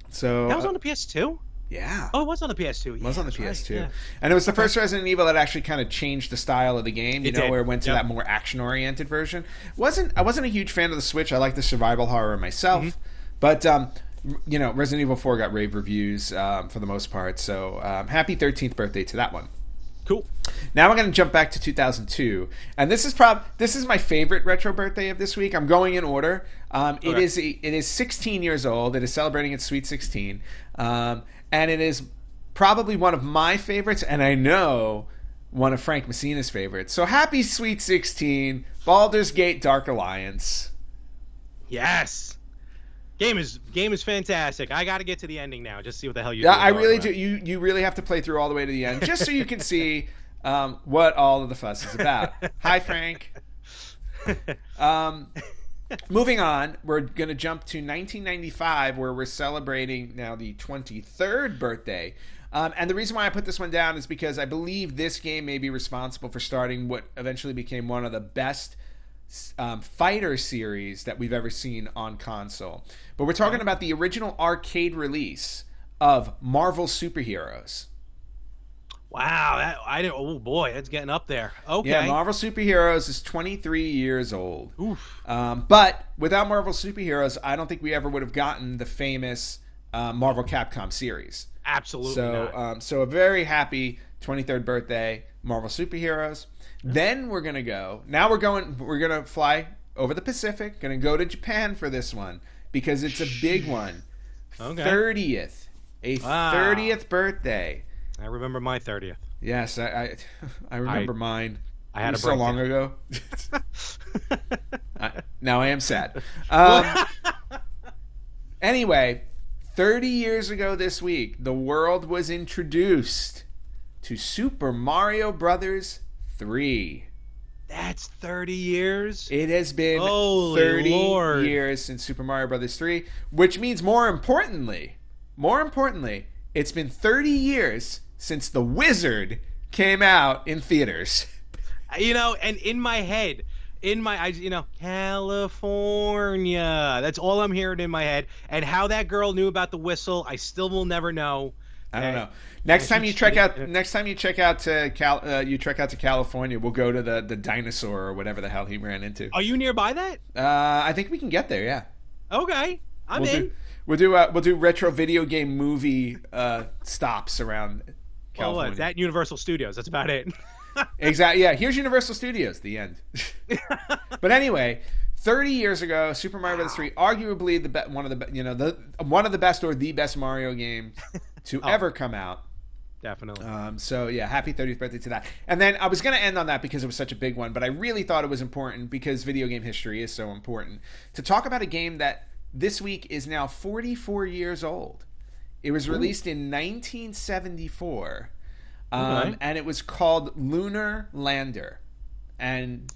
Speaker 2: So
Speaker 1: that was on the PS2.
Speaker 2: Yeah.
Speaker 1: Oh, it was on the PS2.
Speaker 2: It was on the PS2.
Speaker 1: Right, yeah.
Speaker 2: And it was the first Resident Evil that actually kind of changed the style of the game, where it went to that more action-oriented version. I wasn't a huge fan of the Switch. I like the survival horror myself. Mm-hmm. But, Resident Evil 4 got rave reviews for the most part. So, happy 13th birthday to that one.
Speaker 1: Cool.
Speaker 2: Now we're going to jump back to 2002, and this is my favorite retro birthday of this week. I'm going in order. It is 16 years old. It is celebrating its sweet 16, and it is probably one of my favorites, and I know one of Frank Messina's favorites. So happy Sweet 16, Baldur's Gate Dark Alliance.
Speaker 1: Yes. Game is fantastic. I got to get to the ending now. Just see what the hell you.
Speaker 2: Yeah, I really do. You really have to play through all the way to the end just so you can see what all of the fuss is about. Hi, Frank. Moving on, we're going to jump to 1995, where we're celebrating now the 23rd birthday. And the reason why I put this one down is because I believe this game may be responsible for starting what eventually became one of the best fighter series that we've ever seen on console. But we're talking about the original arcade release of Marvel Superheroes.
Speaker 1: Wow, I didn't. Oh boy, that's getting up there. Okay.
Speaker 2: Yeah, Marvel Superheroes is 23 years old.
Speaker 1: Oof.
Speaker 2: But without Marvel Superheroes, I don't think we ever would have gotten the famous Marvel Capcom series.
Speaker 1: Absolutely not.
Speaker 2: So a very happy 23rd birthday, Marvel Superheroes. Then we're gonna go. Now we're gonna fly over the Pacific. Gonna go to Japan for this one because it's a big one.
Speaker 1: Okay.
Speaker 2: 30th, a 30th birthday.
Speaker 1: I remember my 30th.
Speaker 2: Yes, I remember mine.
Speaker 1: I had a
Speaker 2: so long ago. Now I am sad. Anyway, 30 years ago this week, the world was introduced to Super Mario Brothers 3.
Speaker 1: That's 30 years?
Speaker 2: It has been
Speaker 1: Holy
Speaker 2: 30
Speaker 1: Lord.
Speaker 2: years since Super Mario Brothers 3, which means more importantly, it's been 30 years since The Wizard came out in theaters.
Speaker 1: And in my head, California. That's all I'm hearing in my head. And how that girl knew about the whistle, I still will never know.
Speaker 2: I don't know. Next time you trek out to California, we'll go to the dinosaur or whatever the hell he ran into.
Speaker 1: Are you nearby that?
Speaker 2: I think we can get there. Yeah.
Speaker 1: Okay, I'm in.
Speaker 2: We'll do retro video game movie stops around California.
Speaker 1: What? That Universal Studios. That's about it.
Speaker 2: Exactly. Yeah. Here's Universal Studios. The end. But anyway, 30 years ago, Super Mario Bros. 3, arguably one of the best or the best Mario games to ever come out.
Speaker 1: Definitely.
Speaker 2: So yeah, happy 30th birthday to that. And then I was going to end on that because it was such a big one, but I really thought it was important because video game history is so important to talk about a game that this week is now 44 years old. It was released in 1974. And it was called Lunar Lander. And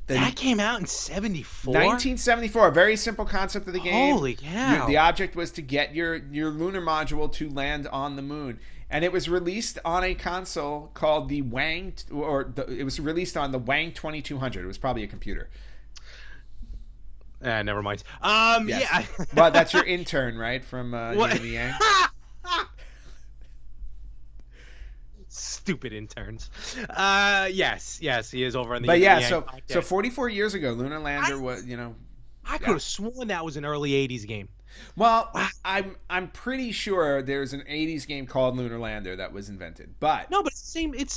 Speaker 1: that came out in 74?
Speaker 2: 1974. A very simple concept of the game.
Speaker 1: Holy cow.
Speaker 2: The object was to get your lunar module to land on the moon. And it was released on a console called the it was released on the Wang 2200. It was probably a computer.
Speaker 1: Never mind.
Speaker 2: Yes.
Speaker 1: Yeah.
Speaker 2: Well, that's your intern, right? From Yin and the Yang.
Speaker 1: Stupid interns. Yes, he is over on the.
Speaker 2: But yeah, so 44 years ago, Lunar Lander was,
Speaker 1: I could have sworn that was an early '80s game.
Speaker 2: Well, I'm pretty sure there's an '80s game called Lunar Lander that was invented, but
Speaker 1: no, but it's the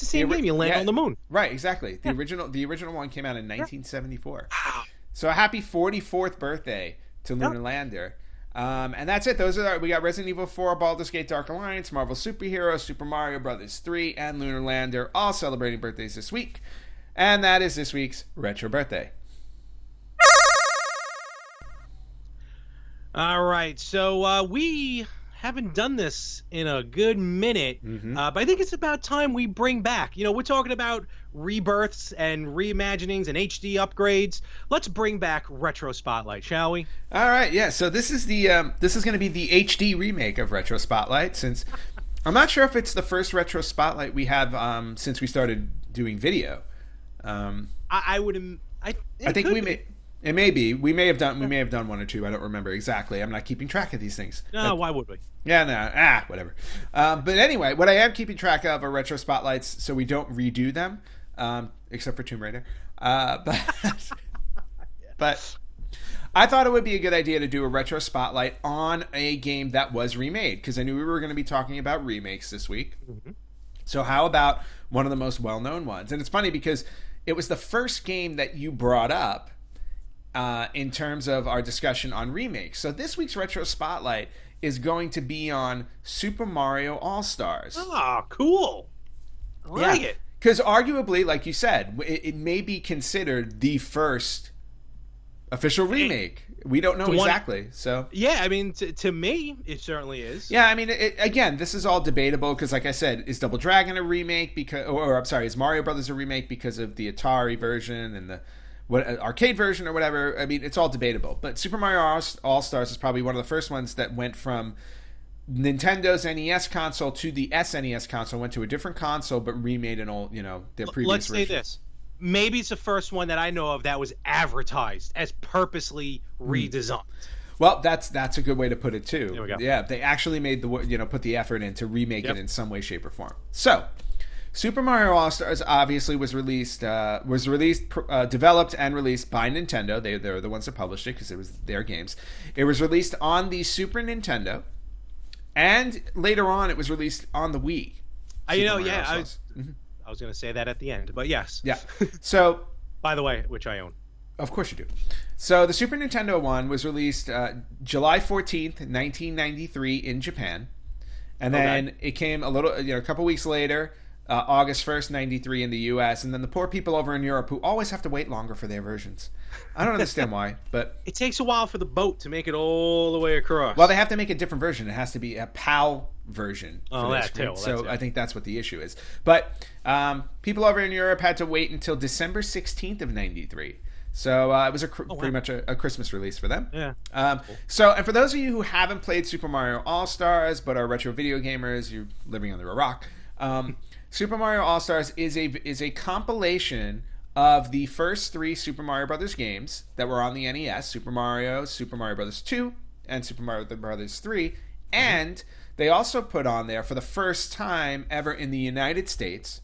Speaker 1: same game. You land on the moon.
Speaker 2: Right, exactly. The original one came out in 1974. Wow. So a happy 44th birthday to Lunar Lander. And that's it. We got Resident Evil 4, Baldur's Gate Dark Alliance, Marvel Superheroes, Super Mario Brothers 3, and Lunar Lander, all celebrating birthdays this week. And that is this week's Retro Birthday.
Speaker 1: All right, so we haven't done this in a good minute, but I think it's about time we bring back. We're talking about rebirths and reimaginings and HD upgrades. Let's bring back Retro Spotlight, shall we?
Speaker 2: All right, yeah. So this is going to be the HD remake of Retro Spotlight. Since I'm not sure if it's the first Retro Spotlight we have since we started doing video.
Speaker 1: I think
Speaker 2: we may. It may be. We may have done one or two. I don't remember exactly. I'm not keeping track of these things.
Speaker 1: No, why would we?
Speaker 2: Yeah, no. Whatever. But anyway, what I am keeping track of are retro spotlights, so we don't redo them, except for Tomb Raider. But I thought it would be a good idea to do a retro spotlight on a game that was remade, because I knew we were going to be talking about remakes this week. Mm-hmm. So how about one of the most well-known ones? And it's funny because it was the first game that you brought up in terms of our discussion on remakes. So this week's Retro Spotlight is going to be on Super Mario All-Stars.
Speaker 1: Oh, cool. I like it.
Speaker 2: Because arguably, like you said, it may be considered the first official remake. We don't know exactly. So
Speaker 1: yeah, I mean, to me, it certainly is.
Speaker 2: Yeah, I mean, again, this is all debatable because, like I said, is Double Dragon a remake or I'm sorry, is Mario Brothers a remake because of the Atari version and the arcade version or whatever? I mean, it's all debatable. But Super Mario All Stars is probably one of the first ones that went from Nintendo's NES console to the SNES console, went to a different console but remade an old, their previous
Speaker 1: Let's
Speaker 2: version.
Speaker 1: say this. Maybe it's the first one that I know of that was advertised as purposely redesigned.
Speaker 2: Well, that's a good way to put it too.
Speaker 1: There we go.
Speaker 2: Yeah, they actually made put the effort in to remake it in some way, shape, or form. So, Super Mario All Stars obviously was developed and released by Nintendo. They're the ones that published it because it was their games. It was released on the Super Nintendo, and later on, it was released on the Wii.
Speaker 1: I was going to say that at the end, but yes.
Speaker 2: Yeah. So,
Speaker 1: by the way, which I own.
Speaker 2: Of course you do. So the Super Nintendo one was released July 14th, 1993 in Japan. And then it came a couple weeks later, August 1st, 93 in the US. And then the poor people over in Europe who always have to wait longer for their versions. I don't understand why, but...
Speaker 1: It takes a while for the boat to make it all the way across.
Speaker 2: Well, they have to make a different version. It has to be a PAL version.
Speaker 1: Oh, that too.
Speaker 2: So I think that's what the issue is. But people over in Europe had to wait until December 16th of 93. So it was pretty much a Christmas release for them.
Speaker 1: Yeah.
Speaker 2: So, and for those of you who haven't played Super Mario All-Stars but are retro video gamers, you're living under a rock. Super Mario All-Stars is a compilation of the first three Super Mario Brothers games that were on the NES: Super Mario Brothers 2, and Super Mario Brothers 3. And they also put on there, for the first time ever in the United States,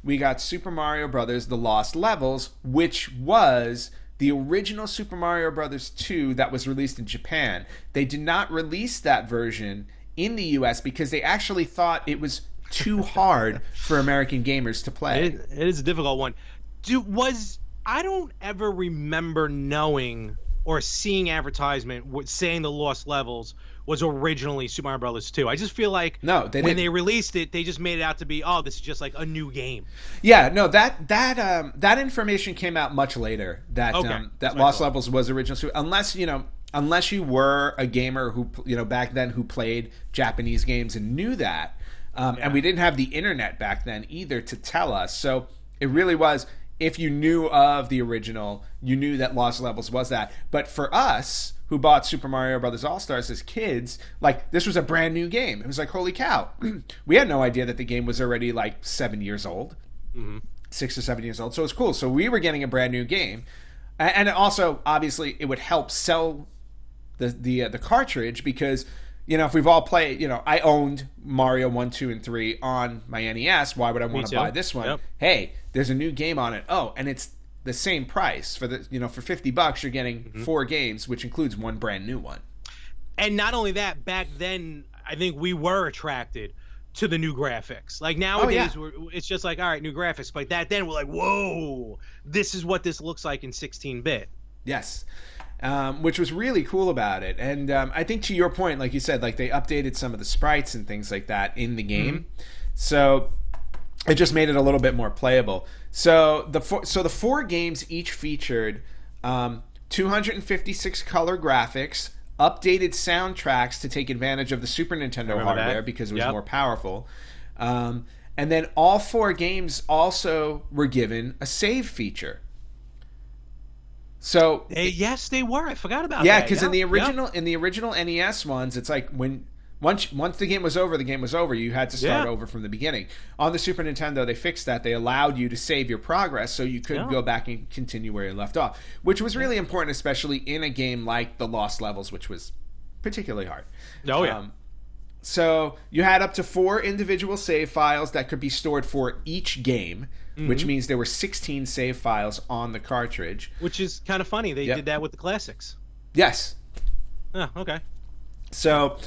Speaker 2: we got Super Mario Brothers: The Lost Levels, which was the original Super Mario Brothers 2 that was released in Japan. They did not release that version in the US because they actually thought it was too hard for American gamers to play.
Speaker 1: It is a difficult one. I don't ever remember knowing or seeing advertisement saying The Lost Levels was originally Super Mario Brothers 2. I just feel like they released it, they just made it out to be, this is just like a new game.
Speaker 2: Yeah, no, that information came out much later. That Lost Levels was original, unless you were a gamer who back then who played Japanese games and knew that, and we didn't have the internet back then either to tell us. So it really was. If you knew of the original, you knew that Lost Levels was that. But for us, who bought Super Mario Brothers All-Stars as kids, this was a brand new game. It was like, holy cow. We had no idea that the game was already 7 years old. 6 or 7 years old. So it's cool. So we were getting a brand new game. And also, obviously, it would help sell the cartridge because... if we've all played, I owned Mario 1, 2, and 3 on my NES. Why would I want to buy this one? Yep. Hey, there's a new game on it. Oh, and it's the same price for for $50. You're getting 4 games, which includes one brand new one.
Speaker 1: And not only that, back then, I think we were attracted to the new graphics. Nowadays, it's just all right, new graphics. But back then, we're like, whoa, this is what this looks like in 16-bit.
Speaker 2: Yes. Which was really cool about it. And I think to your point, like you said, they updated some of the sprites and things like that in the game. So it just made it a little bit more playable. So the 4 games each featured 256 color graphics, updated soundtracks to take advantage of the Super Nintendo hardware because it was more powerful. And then all 4 games also were given a save feature. So
Speaker 1: yes, they were. I forgot about that.
Speaker 2: Yeah, because in the original NES ones, it's like once the game was over, the game was over. You had to start over from the beginning. On the Super Nintendo, they fixed that. They allowed you to save your progress, so you could go back and continue where you left off, which was really important, especially in a game like The Lost Levels, which was particularly hard.
Speaker 1: Oh yeah.
Speaker 2: So you had up to 4 individual save files that could be stored for each game, which means there were 16 save files on the cartridge.
Speaker 1: Which is kind of funny. They did that with the classics.
Speaker 2: Yes.
Speaker 1: Oh, okay.
Speaker 2: So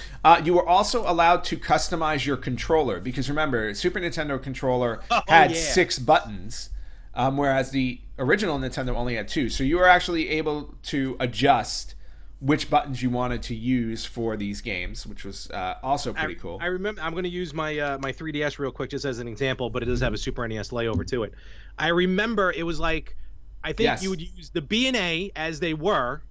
Speaker 2: you were also allowed to customize your controller because remember, Super Nintendo controller had 6 buttons, whereas the original Nintendo only had 2. So you were actually able to adjust which buttons you wanted to use for these games, which was also pretty cool.
Speaker 1: I remember. I'm going to use my my 3DS real quick just as an example, but it does have a Super NES layover to it. I remember it was like, I think you would use the B and A as they were,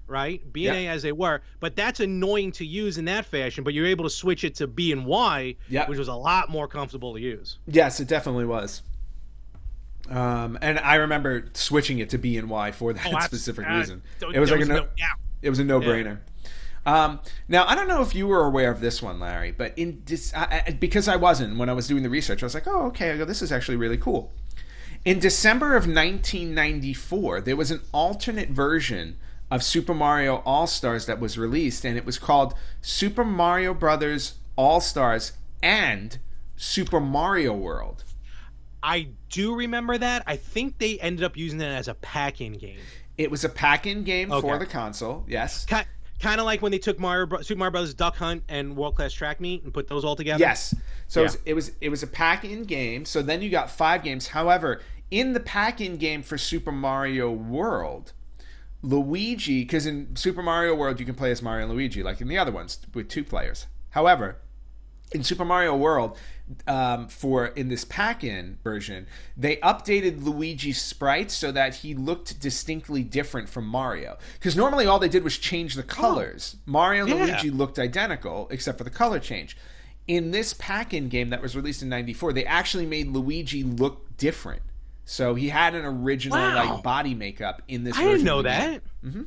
Speaker 1: right? B and A as they were, but that's annoying to use in that fashion. But you're able to switch it to B and Y, which was a lot more comfortable to use.
Speaker 2: Yes, it definitely was. And I remember switching it to B and Y for that specific reason. It was like it was a no-brainer. Yeah. Now, I don't know if you were aware of this one, Larry, but because I wasn't when I was doing the research, I was like, oh, okay, I go, this is actually really cool. In December of 1994, there was an alternate version of Super Mario All-Stars that was released, and it was called Super Mario Brothers All-Stars and Super Mario World.
Speaker 1: I do remember that. I think they ended up using it as a pack-in game.
Speaker 2: It was a pack-in game for the console, yes.
Speaker 1: Kind of like when they took Super Mario Brothers Duck Hunt and World Class Track Meet and put those all together.
Speaker 2: Yes. So it was a pack-in game. So then you got 5 games. However, in the pack-in game for Super Mario World, Luigi, because in Super Mario World you can play as Mario and Luigi, like in the other ones with 2 players. However, in Super Mario World, in this pack-in version, they updated Luigi's sprites so that he looked distinctly different from Mario. Because normally all they did was change the colors. Mario and Luigi looked identical, except for the color change. In this pack-in game that was released in '94, they actually made Luigi look different. So he had an original like body makeup in this version.
Speaker 1: I didn't know that.
Speaker 2: Mm-hmm.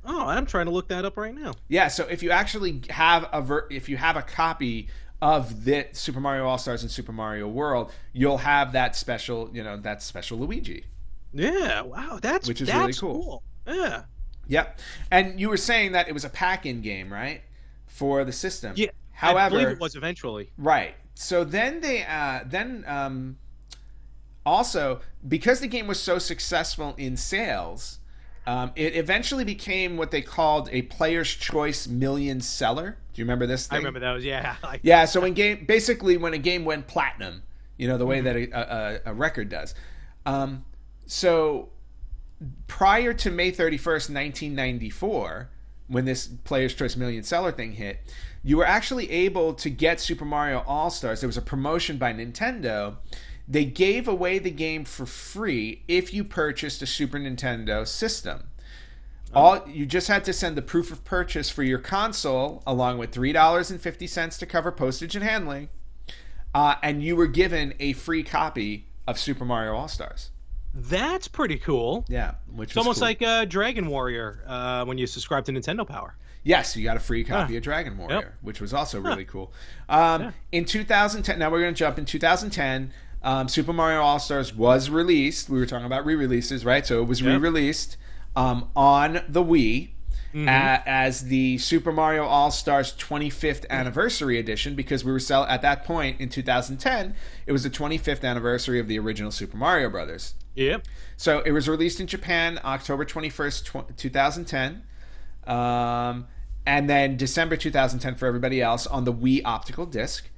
Speaker 1: Oh, I'm trying to look that up right now.
Speaker 2: Yeah, so if you actually have a copy of the Super Mario All-Stars and Super Mario World, you'll have that special, Luigi.
Speaker 1: Yeah, wow, that's really cool. Yeah.
Speaker 2: Yep. And you were saying that it was a pack-in game, right? For the system.
Speaker 1: Yeah.
Speaker 2: However,
Speaker 1: I believe it was eventually.
Speaker 2: Right. So then they also, because the game was so successful in sales, it eventually became what they called a Player's Choice Million Seller. Do you remember this thing?
Speaker 1: I remember those, yeah.
Speaker 2: Yeah, so when a game went platinum, the way that a record does. So prior to May 31st, 1994, when this Player's Choice Million Seller thing hit, you were actually able to get Super Mario All-Stars. There was a promotion by Nintendo. They gave away the game for free if you purchased a Super Nintendo system. You just had to send the proof of purchase for your console along with $3.50 to cover postage and handling, and you were given a free copy of Super Mario All-Stars.
Speaker 1: That's pretty cool.
Speaker 2: Yeah,
Speaker 1: it's almost like Dragon Warrior when you subscribe to Nintendo Power.
Speaker 2: Yes, you got a free copy of Dragon Warrior, which was also really cool. In 2010, now we're going to jump in 2010. Super Mario All-Stars was released. We were talking about re-releases, right? So it was re-released on the Wii as the Super Mario All-Stars 25th Anniversary Edition, because we were at that point in 2010, it was the 25th anniversary of the original Super Mario Brothers.
Speaker 1: Yep.
Speaker 2: So it was released in Japan October 21st, 2010. And then December 2010 for everybody else on the Wii optical disc.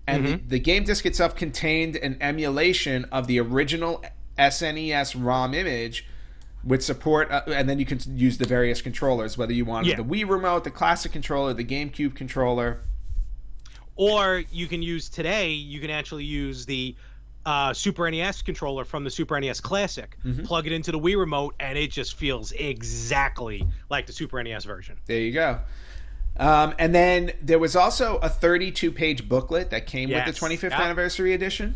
Speaker 2: And the game disc itself contained an emulation of the original SNES ROM image with support, and then you can use the various controllers, whether you wanted the Wii remote, the classic controller, the GameCube controller.
Speaker 1: Or you can actually use the Super NES controller from the Super NES Classic, plug it into the Wii remote, and it just feels exactly like the Super NES version.
Speaker 2: There you go. And then there was also a 32-page booklet that came with the 25th Anniversary Edition,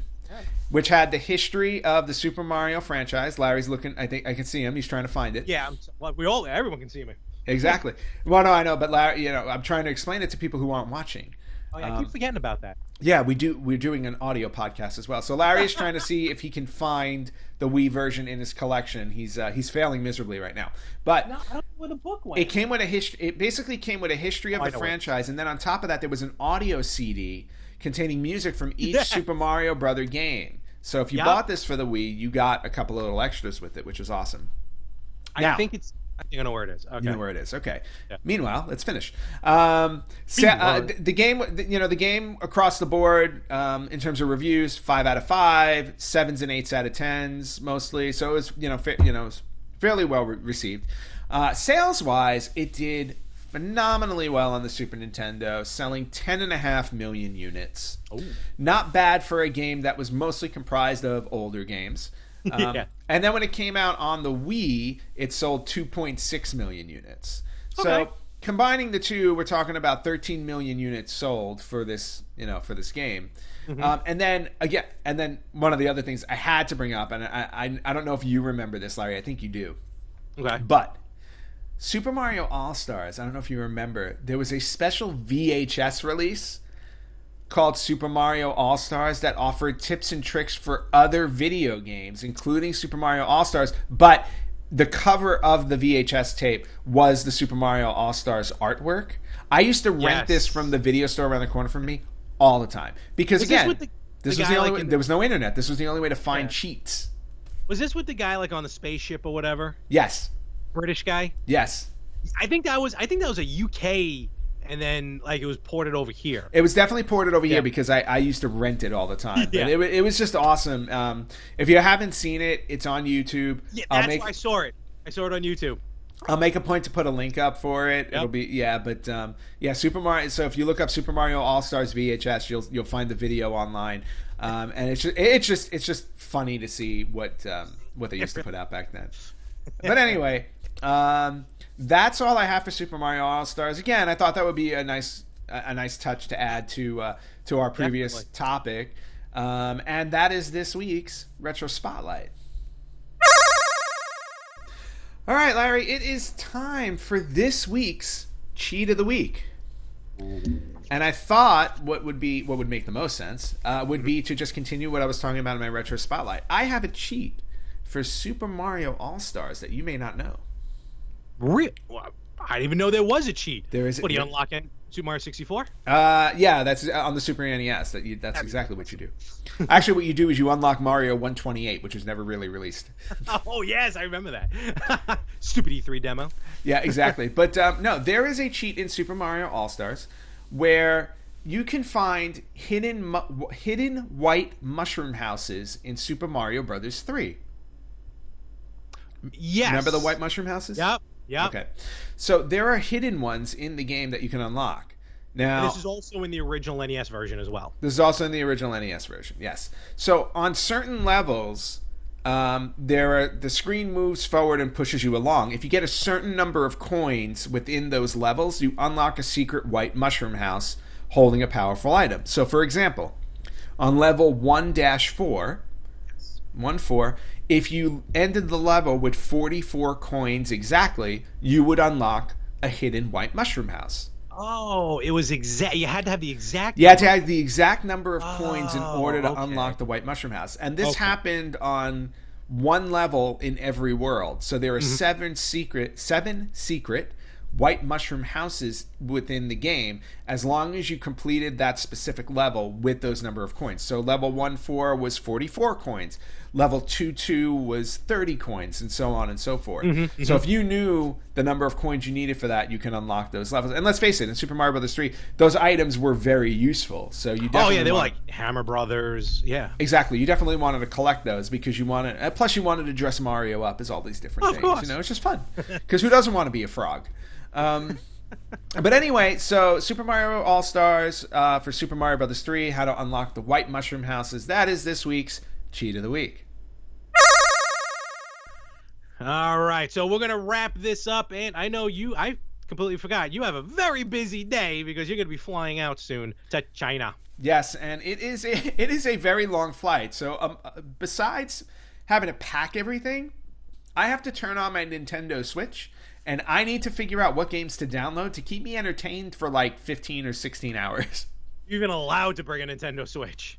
Speaker 2: which had the history of the Super Mario franchise. Larry's looking. I think I can see him. He's trying to find it.
Speaker 1: Yeah, everyone can see me.
Speaker 2: Exactly. Well, no, I know, but Larry, I'm trying to explain it to people who aren't watching.
Speaker 1: Oh, yeah, I keep forgetting about that.
Speaker 2: Yeah, we do. We're doing an audio podcast as well. So Larry is trying to see if he can find the Wii version in his collection. He's failing miserably right now. But
Speaker 1: no, I don't know where the book went.
Speaker 2: It came with a history. It basically came with a history of the franchise, and then on top of that, there was an audio CD containing music from each Super Mario Brother game. So if you bought this for the Wii, you got a couple of little extras with it, which was awesome.
Speaker 1: I think I know where it is. Okay.
Speaker 2: You know where it is. Okay. Yeah. Meanwhile, let's finish. The game across the board in terms of reviews, 5 out of 5, 7s and 8s out of 10s mostly. So it was, it was fairly well received. Sales wise, it did phenomenally well on the Super Nintendo, selling 10.5 million units.
Speaker 1: Ooh.
Speaker 2: Not bad for a game that was mostly comprised of older games.
Speaker 1: Yeah.
Speaker 2: And then when it came out on the Wii, it sold 2.6 million units. So
Speaker 1: Okay.
Speaker 2: combining the two, we're talking about 13 million units sold for this, for this game. And then one of the other things I had to bring up, and I don't know if you remember this, Larry. I think you do.
Speaker 1: Okay.
Speaker 2: But Super Mario All-Stars, I don't know if you remember, there was a special VHS release called Super Mario All-Stars that offered tips and tricks for other video games, including Super Mario All-Stars, but the cover of the VHS tape was the Super Mario All-Stars artwork. I used to rent this from the video store around the corner from me all the time. Because, again, this was the only way, there was no internet. This was the only way to find cheats.
Speaker 1: Was this with the guy like on the spaceship or whatever?
Speaker 2: Yes.
Speaker 1: British guy?
Speaker 2: Yes.
Speaker 1: I think that was a UK, and then like it was ported over here.
Speaker 2: It was definitely ported over here because I used to rent it all the time. But it was just awesome. If you haven't seen it, it's on YouTube.
Speaker 1: Yeah, that's why I saw it. I saw it on YouTube.
Speaker 2: I'll make a point to put a link up for it. It'll be Super Mario. So if you look up Super Mario All Stars VHS, you'll find the video online, and it's just funny to see what they used to put out back then. But anyway, that's all I have for Super Mario All Stars. Again, I thought that would be a nice touch to add to our previous topic, and that is this week's Retro Spotlight. All right, Larry, it is time for this week's Cheat of the Week. And I thought what would make the most sense would be to just continue what I was talking about in my Retro Spotlight. I have a cheat for Super Mario All-Stars that you may not know.
Speaker 1: Really? Well, I didn't even know there was a cheat.
Speaker 2: There is.
Speaker 1: What, are you unlocking Super Mario 64?
Speaker 2: Yeah, that's on the Super NES. That's exactly what you do. Actually, what you do is you unlock Mario 128, which was never really released.
Speaker 1: Oh, yes, I remember that. Stupid E3 demo.
Speaker 2: Yeah, exactly. But no, there is a cheat in Super Mario All-Stars where you can find hidden white mushroom houses in Super Mario Brothers 3.
Speaker 1: Yes.
Speaker 2: Remember the white mushroom houses?
Speaker 1: Yep.
Speaker 2: Okay. So there are hidden ones in the game that you can unlock. Now,
Speaker 1: and this is also in the original NES version as well.
Speaker 2: This is also in the original NES version, yes. So on certain levels, the screen moves forward and pushes you along. If you get a certain number of coins within those levels, you unlock a secret white mushroom house holding a powerful item. So, for example, on level 1-4, if you ended the level with 44 coins exactly, you would unlock a hidden white mushroom house.
Speaker 1: Oh, it was exact. You had to have the exact.
Speaker 2: You had to have the exact number of coins in order to unlock the white mushroom house, and this happened on one level in every world. So there are seven secret white mushroom houses within the game, as long as you completed that specific level with those number of coins. So level 1-4 was 44 coins, level 2-2 was 30 coins, and so on and so forth. So if you knew the number of coins you needed for that, you can unlock those levels. And let's face it, in Super Mario Brothers 3, those items were very useful. So you definitely
Speaker 1: they were like Hammer Brothers. Yeah,
Speaker 2: exactly. You definitely wanted to collect those because you wanted, plus you wanted to dress Mario up as all these different things.
Speaker 1: Course.
Speaker 2: You know, it's just fun because who doesn't want to be a frog? But anyway, so Super Mario All-Stars for Super Mario Brothers 3, how to unlock the white mushroom houses. That is this week's Cheat of the Week.
Speaker 1: All right, so we're going to wrap this up, and I know I completely forgot, you have a very busy day because you're going to be flying out soon to China.
Speaker 2: Yes, and it is a very long flight. So besides having to pack everything, I have to turn on my Nintendo Switch, and I need to figure out what games to download to keep me entertained for like 15 or 16 hours.
Speaker 1: You're even allowed to bring a Nintendo Switch.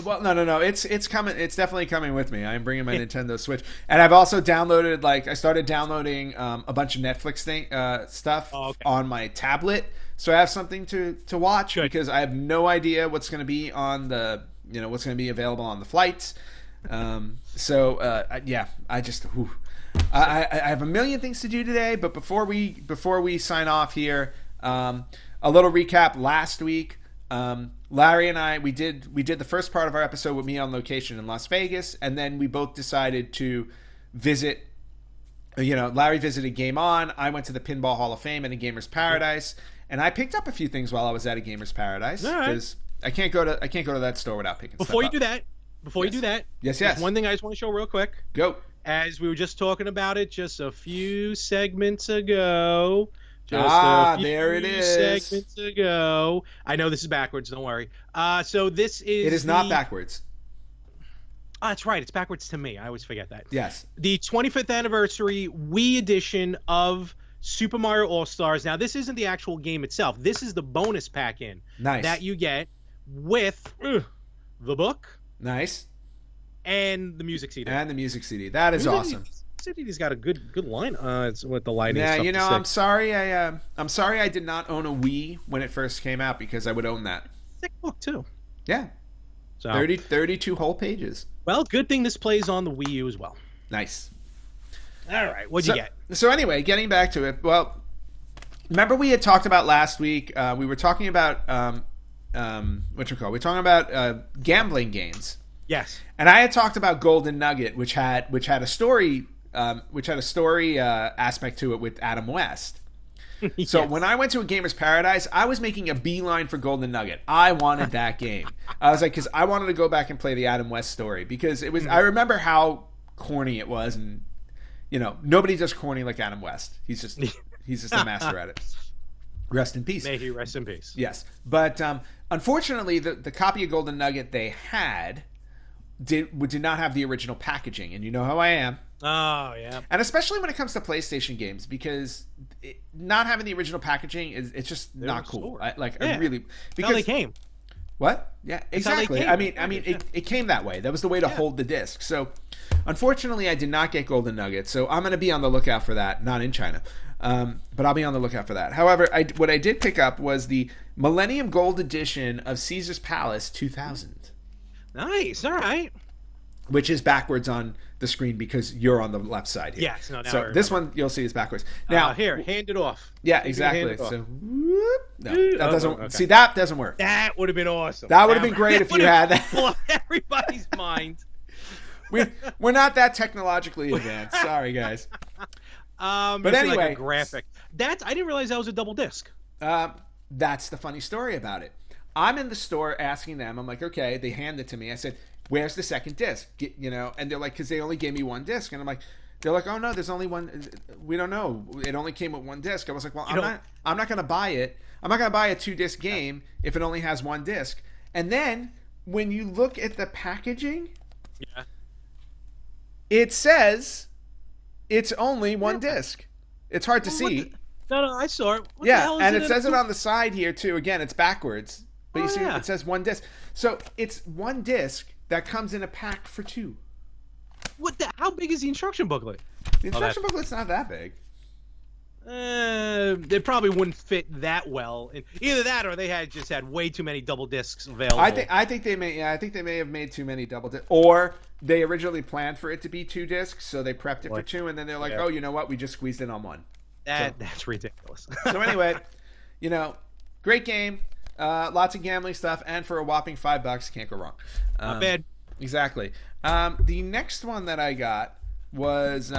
Speaker 2: Well, no. It's coming. It's definitely coming with me. I'm bringing my Nintendo Switch, and I've also downloaded. I started downloading a bunch of Netflix stuff on my tablet, so I have something to watch because I have no idea what's going to be on the what's going to be available on the flights. I have a million things to do today, but before we sign off here, a little recap. Last week, Larry and I we did the first part of our episode with me on location in Las Vegas, and then we both decided to visit Larry visited Game On. I went to the Pinball Hall of Fame and a Gamers Paradise, and I picked up a few things while I was at a Gamers Paradise because I can't go to that store without picking stuff up.
Speaker 1: Before you do that,
Speaker 2: yes,
Speaker 1: one thing I just want to show real quick.
Speaker 2: Go.
Speaker 1: As we were just talking about it just a few segments ago.
Speaker 2: There it is.
Speaker 1: Segments ago. I know this is backwards. Don't worry. So this is.
Speaker 2: It is not backwards.
Speaker 1: Oh, that's right. It's backwards to me. I always forget that.
Speaker 2: Yes.
Speaker 1: The 25th anniversary Wii edition of Super Mario All-Stars. Now, this isn't the actual game itself. This is the bonus pack-in that you get with the book.
Speaker 2: Nice.
Speaker 1: And the music CD.
Speaker 2: That is awesome.
Speaker 1: CD's got a good line. It's with the lighting.
Speaker 2: Yeah, I'm sorry. I'm sorry I did not own a Wii when it first came out because I would own that.
Speaker 1: Thick book too.
Speaker 2: Yeah.
Speaker 1: So
Speaker 2: 32 whole pages.
Speaker 1: Well, good thing this plays on the Wii U as well.
Speaker 2: Nice.
Speaker 1: All right, what'd you get?
Speaker 2: So anyway, getting back to it. Well, remember we had talked about last week. We were talking about what you call? We're talking about gambling games.
Speaker 1: Yes.
Speaker 2: And I had talked about Golden Nugget, which had a story aspect to it with Adam West.
Speaker 1: Yes.
Speaker 2: So when I went to a Gamer's Paradise, I was making a beeline for Golden Nugget. I wanted that game. I was like, because I wanted to go back and play the Adam West story because it was. I remember how corny it was, and nobody does corny like Adam West. He's just a master at it. Rest in peace.
Speaker 1: May he rest in peace.
Speaker 2: Yes, but unfortunately, the copy of Golden Nugget they had did not have the original packaging, and you know how I am.
Speaker 1: Oh yeah.
Speaker 2: And especially when it comes to PlayStation games, because not having the original packaging it's just not cool. I really because
Speaker 1: how they came.
Speaker 2: What? Yeah, exactly. I mean, it came that way. That was the way to hold the disc. So, unfortunately, I did not get Golden Nugget. So I'm going to be on the lookout for that. Not in China, but I'll be on the lookout for that. However, what I did pick up was the Millennium Gold Edition of Caesar's Palace 2000.
Speaker 1: Nice. All right.
Speaker 2: Which is backwards on the screen because you're on the left side here.
Speaker 1: Yes. No.
Speaker 2: So this one you'll see is backwards. Now
Speaker 1: here, hand it off.
Speaker 2: Yeah, exactly. So whoop, no, that doesn't.
Speaker 1: Okay.
Speaker 2: See, that doesn't work.
Speaker 1: That would have been awesome.
Speaker 2: That would have been great if you had that.
Speaker 1: Blow everybody's mind.
Speaker 2: We're not that technologically advanced. Sorry, guys.
Speaker 1: But anyway, like a graphic. I didn't realize that was a double disc.
Speaker 2: That's the funny story about it. I'm in the store asking them. I'm like, okay. They hand it to me. I said, where's the second disc? And they're like, because they only gave me one disc. And I'm like, they're like, oh no, there's only one. We don't know. It only came with one disc. I was like, well, I'm not going to buy it. I'm not going to buy a 2-disc game if it only has one disc. And then when you look at the packaging, it says it's only one disc. It's hard to see.
Speaker 1: No, I saw it. What
Speaker 2: and it says it on the side here too. Again, it's backwards. But you see, it says one disc. So it's one disc that comes in a pack for 2.
Speaker 1: How big is the instruction booklet?
Speaker 2: The instruction booklet's not that big.
Speaker 1: It probably wouldn't fit that well. Either that, or they just had way too many double discs available.
Speaker 2: I think they may. Yeah, I think they may have made too many double discs, or they originally planned for it to be 2 discs, so they prepped it for 2, and then they're like, oh, you know what? We just squeezed it on 1.
Speaker 1: That's ridiculous.
Speaker 2: So anyway, great game. Lots of gambling stuff, and for a whopping $5, can't go wrong.
Speaker 1: Not bad.
Speaker 2: Exactly. The next one that I got was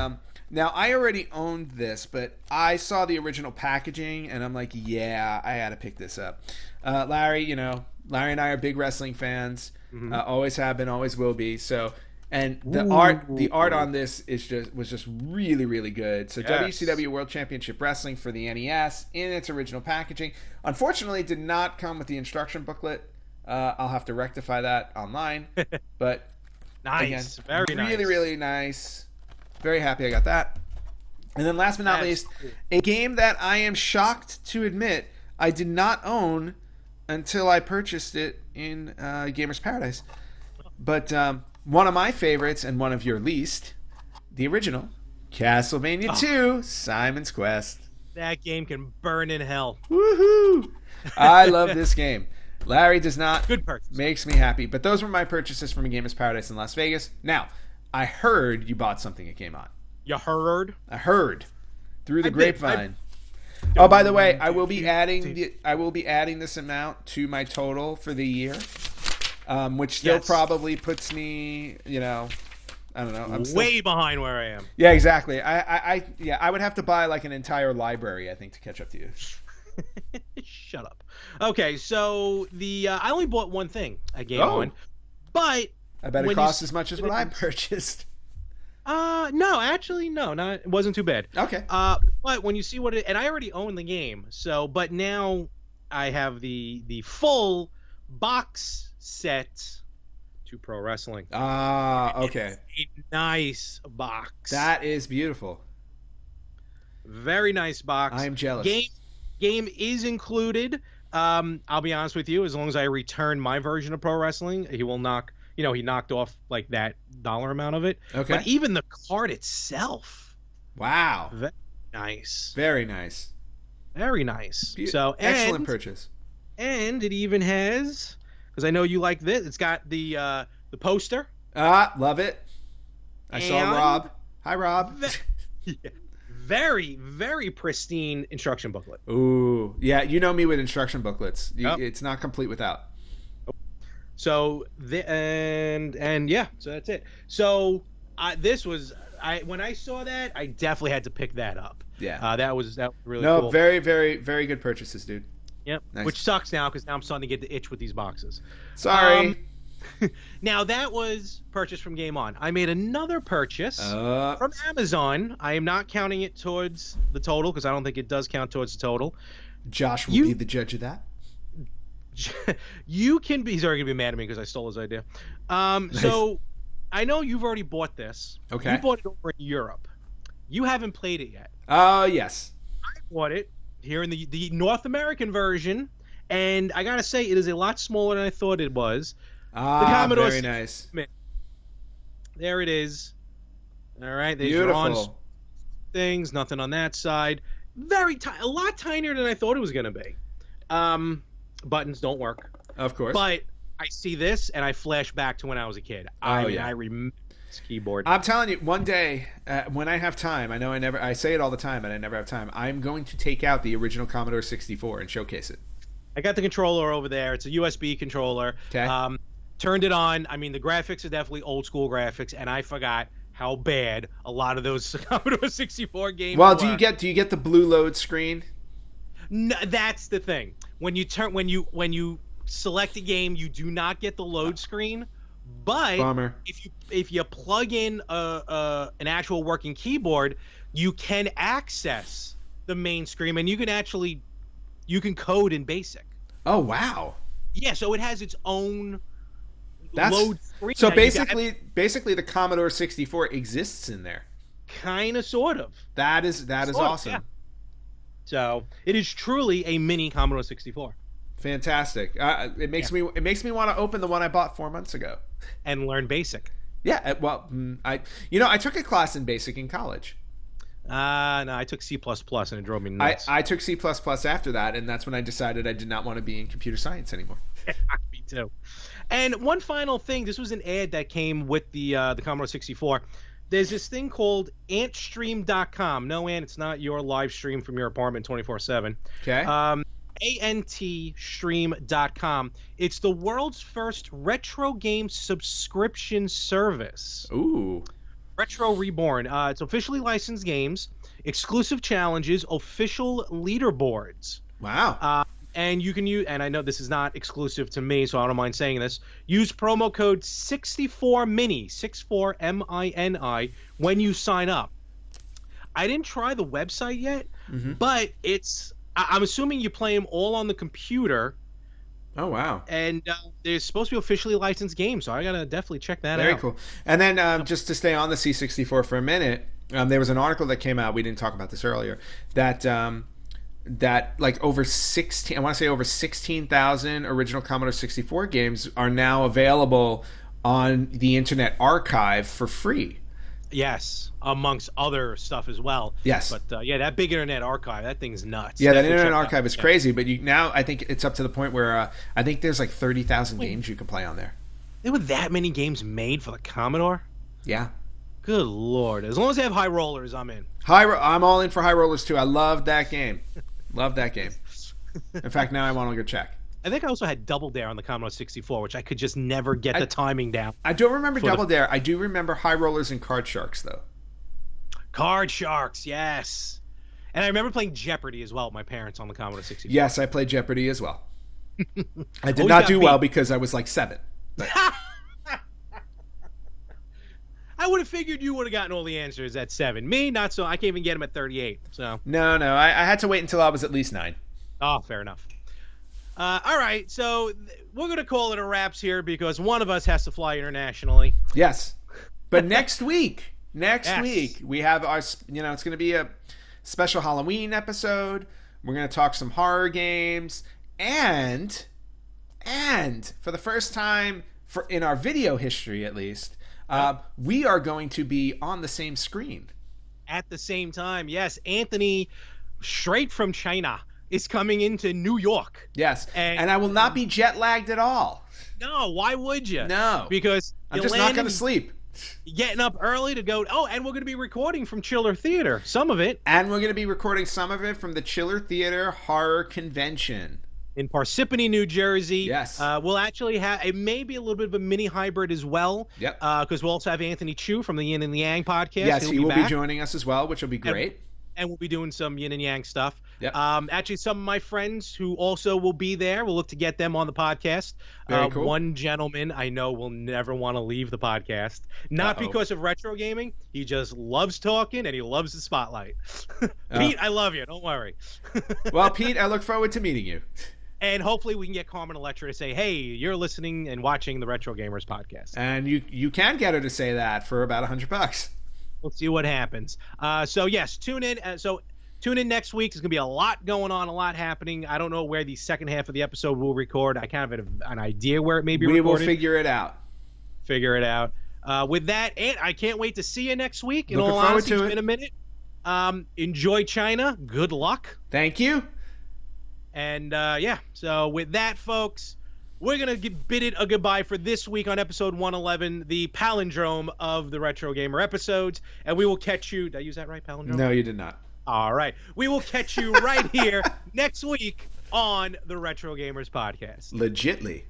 Speaker 2: now I already owned this, but I saw the original packaging, and I'm like, yeah, I had to pick this up. Larry and I are big wrestling fans. Always have been, always will be. So, and the art on this was just really, really good. So WCW World Championship Wrestling for the NES in its original packaging. Unfortunately, it did not come with the instruction booklet. I'll have to rectify that online. But
Speaker 1: nice,
Speaker 2: again,
Speaker 1: very nice.
Speaker 2: Really, really nice. Very happy I got that. And then last but not least, a game that I am shocked to admit I did not own until I purchased it in Gamer's Paradise. But one of my favorites and one of your least, the original, Castlevania 2, Simon's Quest.
Speaker 1: That game can burn in hell.
Speaker 2: Woohoo! I love this game. Larry does not.
Speaker 1: Good purchase.
Speaker 2: Makes me happy. But those were my purchases from Gamer's Paradise in Las Vegas. Now, I heard you bought something at Game On.
Speaker 1: You heard?
Speaker 2: I heard through the grapevine. Oh, by the way, I will be adding this amount to my total for the year, which still probably puts me, I don't know. I'm
Speaker 1: way behind where I am.
Speaker 2: Yeah, exactly. I would have to buy like an entire library, I think, to catch up to you.
Speaker 1: Shut up. Okay, so I only bought one thing at Game On, but
Speaker 2: I bet it costs as much as what I purchased.
Speaker 1: No, actually, no, it wasn't too bad.
Speaker 2: Okay.
Speaker 1: But when you see and I already own the game, but now I have the full box set to Pro Wrestling.
Speaker 2: Okay.
Speaker 1: It's a nice box.
Speaker 2: That is beautiful.
Speaker 1: Very nice box.
Speaker 2: I am jealous.
Speaker 1: Game is included. I'll be honest with you, as long as I return my version of Pro Wrestling, he will he knocked off like that dollar amount of it.
Speaker 2: Okay.
Speaker 1: But even the card itself.
Speaker 2: Wow.
Speaker 1: Very nice.
Speaker 2: Very nice.
Speaker 1: Very nice.
Speaker 2: Excellent purchase.
Speaker 1: And it even has, because I know you like this, it's got the poster.
Speaker 2: Love it. I saw Rob. Hi, Rob.
Speaker 1: Very, very pristine instruction booklet.
Speaker 2: Ooh, yeah. You know me with instruction booklets. It's not complete without.
Speaker 1: So yeah. So that's it. So when I saw that, I definitely had to pick that up.
Speaker 2: Yeah.
Speaker 1: That was really cool.
Speaker 2: Very, very, very good purchases, dude.
Speaker 1: Yep. Nice. Which sucks now because now I'm starting to get the itch with these boxes.
Speaker 2: Sorry.
Speaker 1: Now that was purchased from Game On. I made another purchase from Amazon. I am not counting it towards the total because I don't think it does count towards the total.
Speaker 2: Josh will be the judge of that.
Speaker 1: You can be. He's already gonna be mad at me because I stole his idea. Nice. So I know you've already bought this.
Speaker 2: Okay.
Speaker 1: You bought it over in Europe. You haven't played it yet.
Speaker 2: Yes.
Speaker 1: I bought it here in the North American version, and I gotta say it is a lot smaller than I thought it was.
Speaker 2: The Commodore very nice.
Speaker 1: There it is. All right, there's
Speaker 2: beautiful.
Speaker 1: Your things. Nothing on that side. Very a lot tinier than I thought it was gonna be. Buttons don't work.
Speaker 2: Of course.
Speaker 1: But I see this and I flash back to when I was a kid. I remember this keyboard.
Speaker 2: I'm telling you, one day when I have time, I say it all the time, but I never have time. I'm going to take out the original Commodore 64 and showcase it.
Speaker 1: I got the controller over there. It's a USB controller.
Speaker 2: Okay.
Speaker 1: Turned it on. I mean, the graphics are definitely old school graphics, and I forgot how bad a lot of those Commodore 64 games were.
Speaker 2: Do you get the blue load screen?
Speaker 1: No, that's the thing. When you select a game, you do not get the load screen. But
Speaker 2: bummer.
Speaker 1: If you plug in an actual working keyboard, you can access the main screen, and you can code in BASIC.
Speaker 2: Oh wow!
Speaker 1: Yeah, so it has its own load screen.
Speaker 2: So basically, the Commodore 64 exists in there.
Speaker 1: Kind of, sort of.
Speaker 2: That is awesome. Yeah.
Speaker 1: So it is truly a mini Commodore 64.
Speaker 2: Fantastic. It makes me want to open the one I bought 4 months ago
Speaker 1: and learn BASIC.
Speaker 2: Yeah. Well, I took a class in BASIC in college.
Speaker 1: No, I took C++ and it drove me nuts.
Speaker 2: I took C++ after that, and that's when I decided I did not want to be in computer science anymore.
Speaker 1: Me too. And one final thing, this was an ad that came with the Commodore 64. There's this thing called antstream.com. No, Ant, it's not your live stream from your apartment 24/7.
Speaker 2: Okay.
Speaker 1: antstream.com. It's the world's first retro game subscription service.
Speaker 2: Ooh.
Speaker 1: Retro Reborn. It's officially licensed games, exclusive challenges, official leaderboards.
Speaker 2: Wow.
Speaker 1: And you can use, and I know this is not exclusive to me, so I don't mind saying this. Use promo code 64mini, 64MINI, when you sign up. I didn't try the website yet, but I'm assuming you play them all on the computer.
Speaker 2: Oh, wow.
Speaker 1: And they're supposed to be officially licensed games, so I got to definitely check that out.
Speaker 2: Very cool. And then just to stay on the C64 for a minute, there was an article that came out, we didn't talk about this earlier, that like over 16,000 original Commodore 64 games are now available on the Internet Archive for free.
Speaker 1: Yes, amongst other stuff as well.
Speaker 2: Yes.
Speaker 1: But that big Internet Archive, that thing's nuts.
Speaker 2: Yeah, that Internet Archive is crazy, but now I think it's up to the point where I think there's like 30,000 games you can play on there.
Speaker 1: There were that many games made for the Commodore?
Speaker 2: Yeah.
Speaker 1: Good Lord. As long as they have High Rollers, I'm in.
Speaker 2: I'm all in for High Rollers too. I love that game. Love that game. In fact, now I want to go check.
Speaker 1: I think I also had Double Dare on the Commodore 64, which I could just never get the timing down.
Speaker 2: I don't remember Double Dare. I do remember High Rollers and Card Sharks, though.
Speaker 1: Card Sharks, yes. And I remember playing Jeopardy as well with my parents on the Commodore 64.
Speaker 2: Yes, I played Jeopardy as well. I did not do well because I was like 7. But...
Speaker 1: I would have figured you would have gotten all the answers at 7. Me, not so. I can't even get them at 38. So
Speaker 2: No, I had to wait until I was at least 9.
Speaker 1: Oh, fair enough. All right, so we're going to call it a wraps here because one of us has to fly internationally.
Speaker 2: Yes. But next week, we have our, it's going to be a special Halloween episode. We're going to talk some horror games. And for the first time in our video history, at least, we are going to be on the same screen.
Speaker 1: At the same time, yes. Anthony, straight from China, is coming into New York.
Speaker 2: Yes, and I will not be jet lagged at all.
Speaker 1: No, why would you?
Speaker 2: No.
Speaker 1: Because
Speaker 2: I'm just not going to sleep.
Speaker 1: Getting up early to go. Oh, and we're going to be recording from Chiller Theater, some of it.
Speaker 2: And we're going to be recording some of it from the Chiller Theater Horror Convention.
Speaker 1: In Parsippany, New Jersey.
Speaker 2: Yes.
Speaker 1: We'll actually have, it may be a little bit of a mini hybrid as well.
Speaker 2: Yep.
Speaker 1: Because we'll also have Anthony Chu from the Yin and Yang podcast.
Speaker 2: Yes, he will be joining us as well, which will be great.
Speaker 1: And we'll be doing some Yin and Yang stuff.
Speaker 2: Yep.
Speaker 1: Actually, some of my friends who also will be there, we'll look to get them on the podcast.
Speaker 2: Very cool.
Speaker 1: One gentleman I know will never want to leave the podcast. Not because of retro gaming. He just loves talking and he loves the spotlight. Pete, I love you. Don't worry.
Speaker 2: Well, Pete, I look forward to meeting you.
Speaker 1: And hopefully we can get Carmen Electra to say, hey, you're listening and watching the Retro Gamers podcast.
Speaker 2: And you can get her to say that for about $100.
Speaker 1: We'll see what happens. So, yes, tune in. Tune in next week. There's going to be a lot going on, a lot happening. I don't know where the second half of the episode will record. I kind of have an idea where it may be recorded.
Speaker 2: We will figure it out.
Speaker 1: With that, Ant, I can't wait to see you next week. In
Speaker 2: Looking
Speaker 1: all
Speaker 2: forward
Speaker 1: honesty,
Speaker 2: to
Speaker 1: it's
Speaker 2: it.
Speaker 1: been a minute. Enjoy China. Good luck.
Speaker 2: Thank you.
Speaker 1: And, so with that, folks, we're going to bid it a goodbye for this week on episode 111, the palindrome of the Retro Gamer episodes. And we will catch you. Did I use that right, palindrome?
Speaker 2: No, you did not.
Speaker 1: All right. We will catch you right here next week on the Retro Gamers podcast.
Speaker 2: Legitly.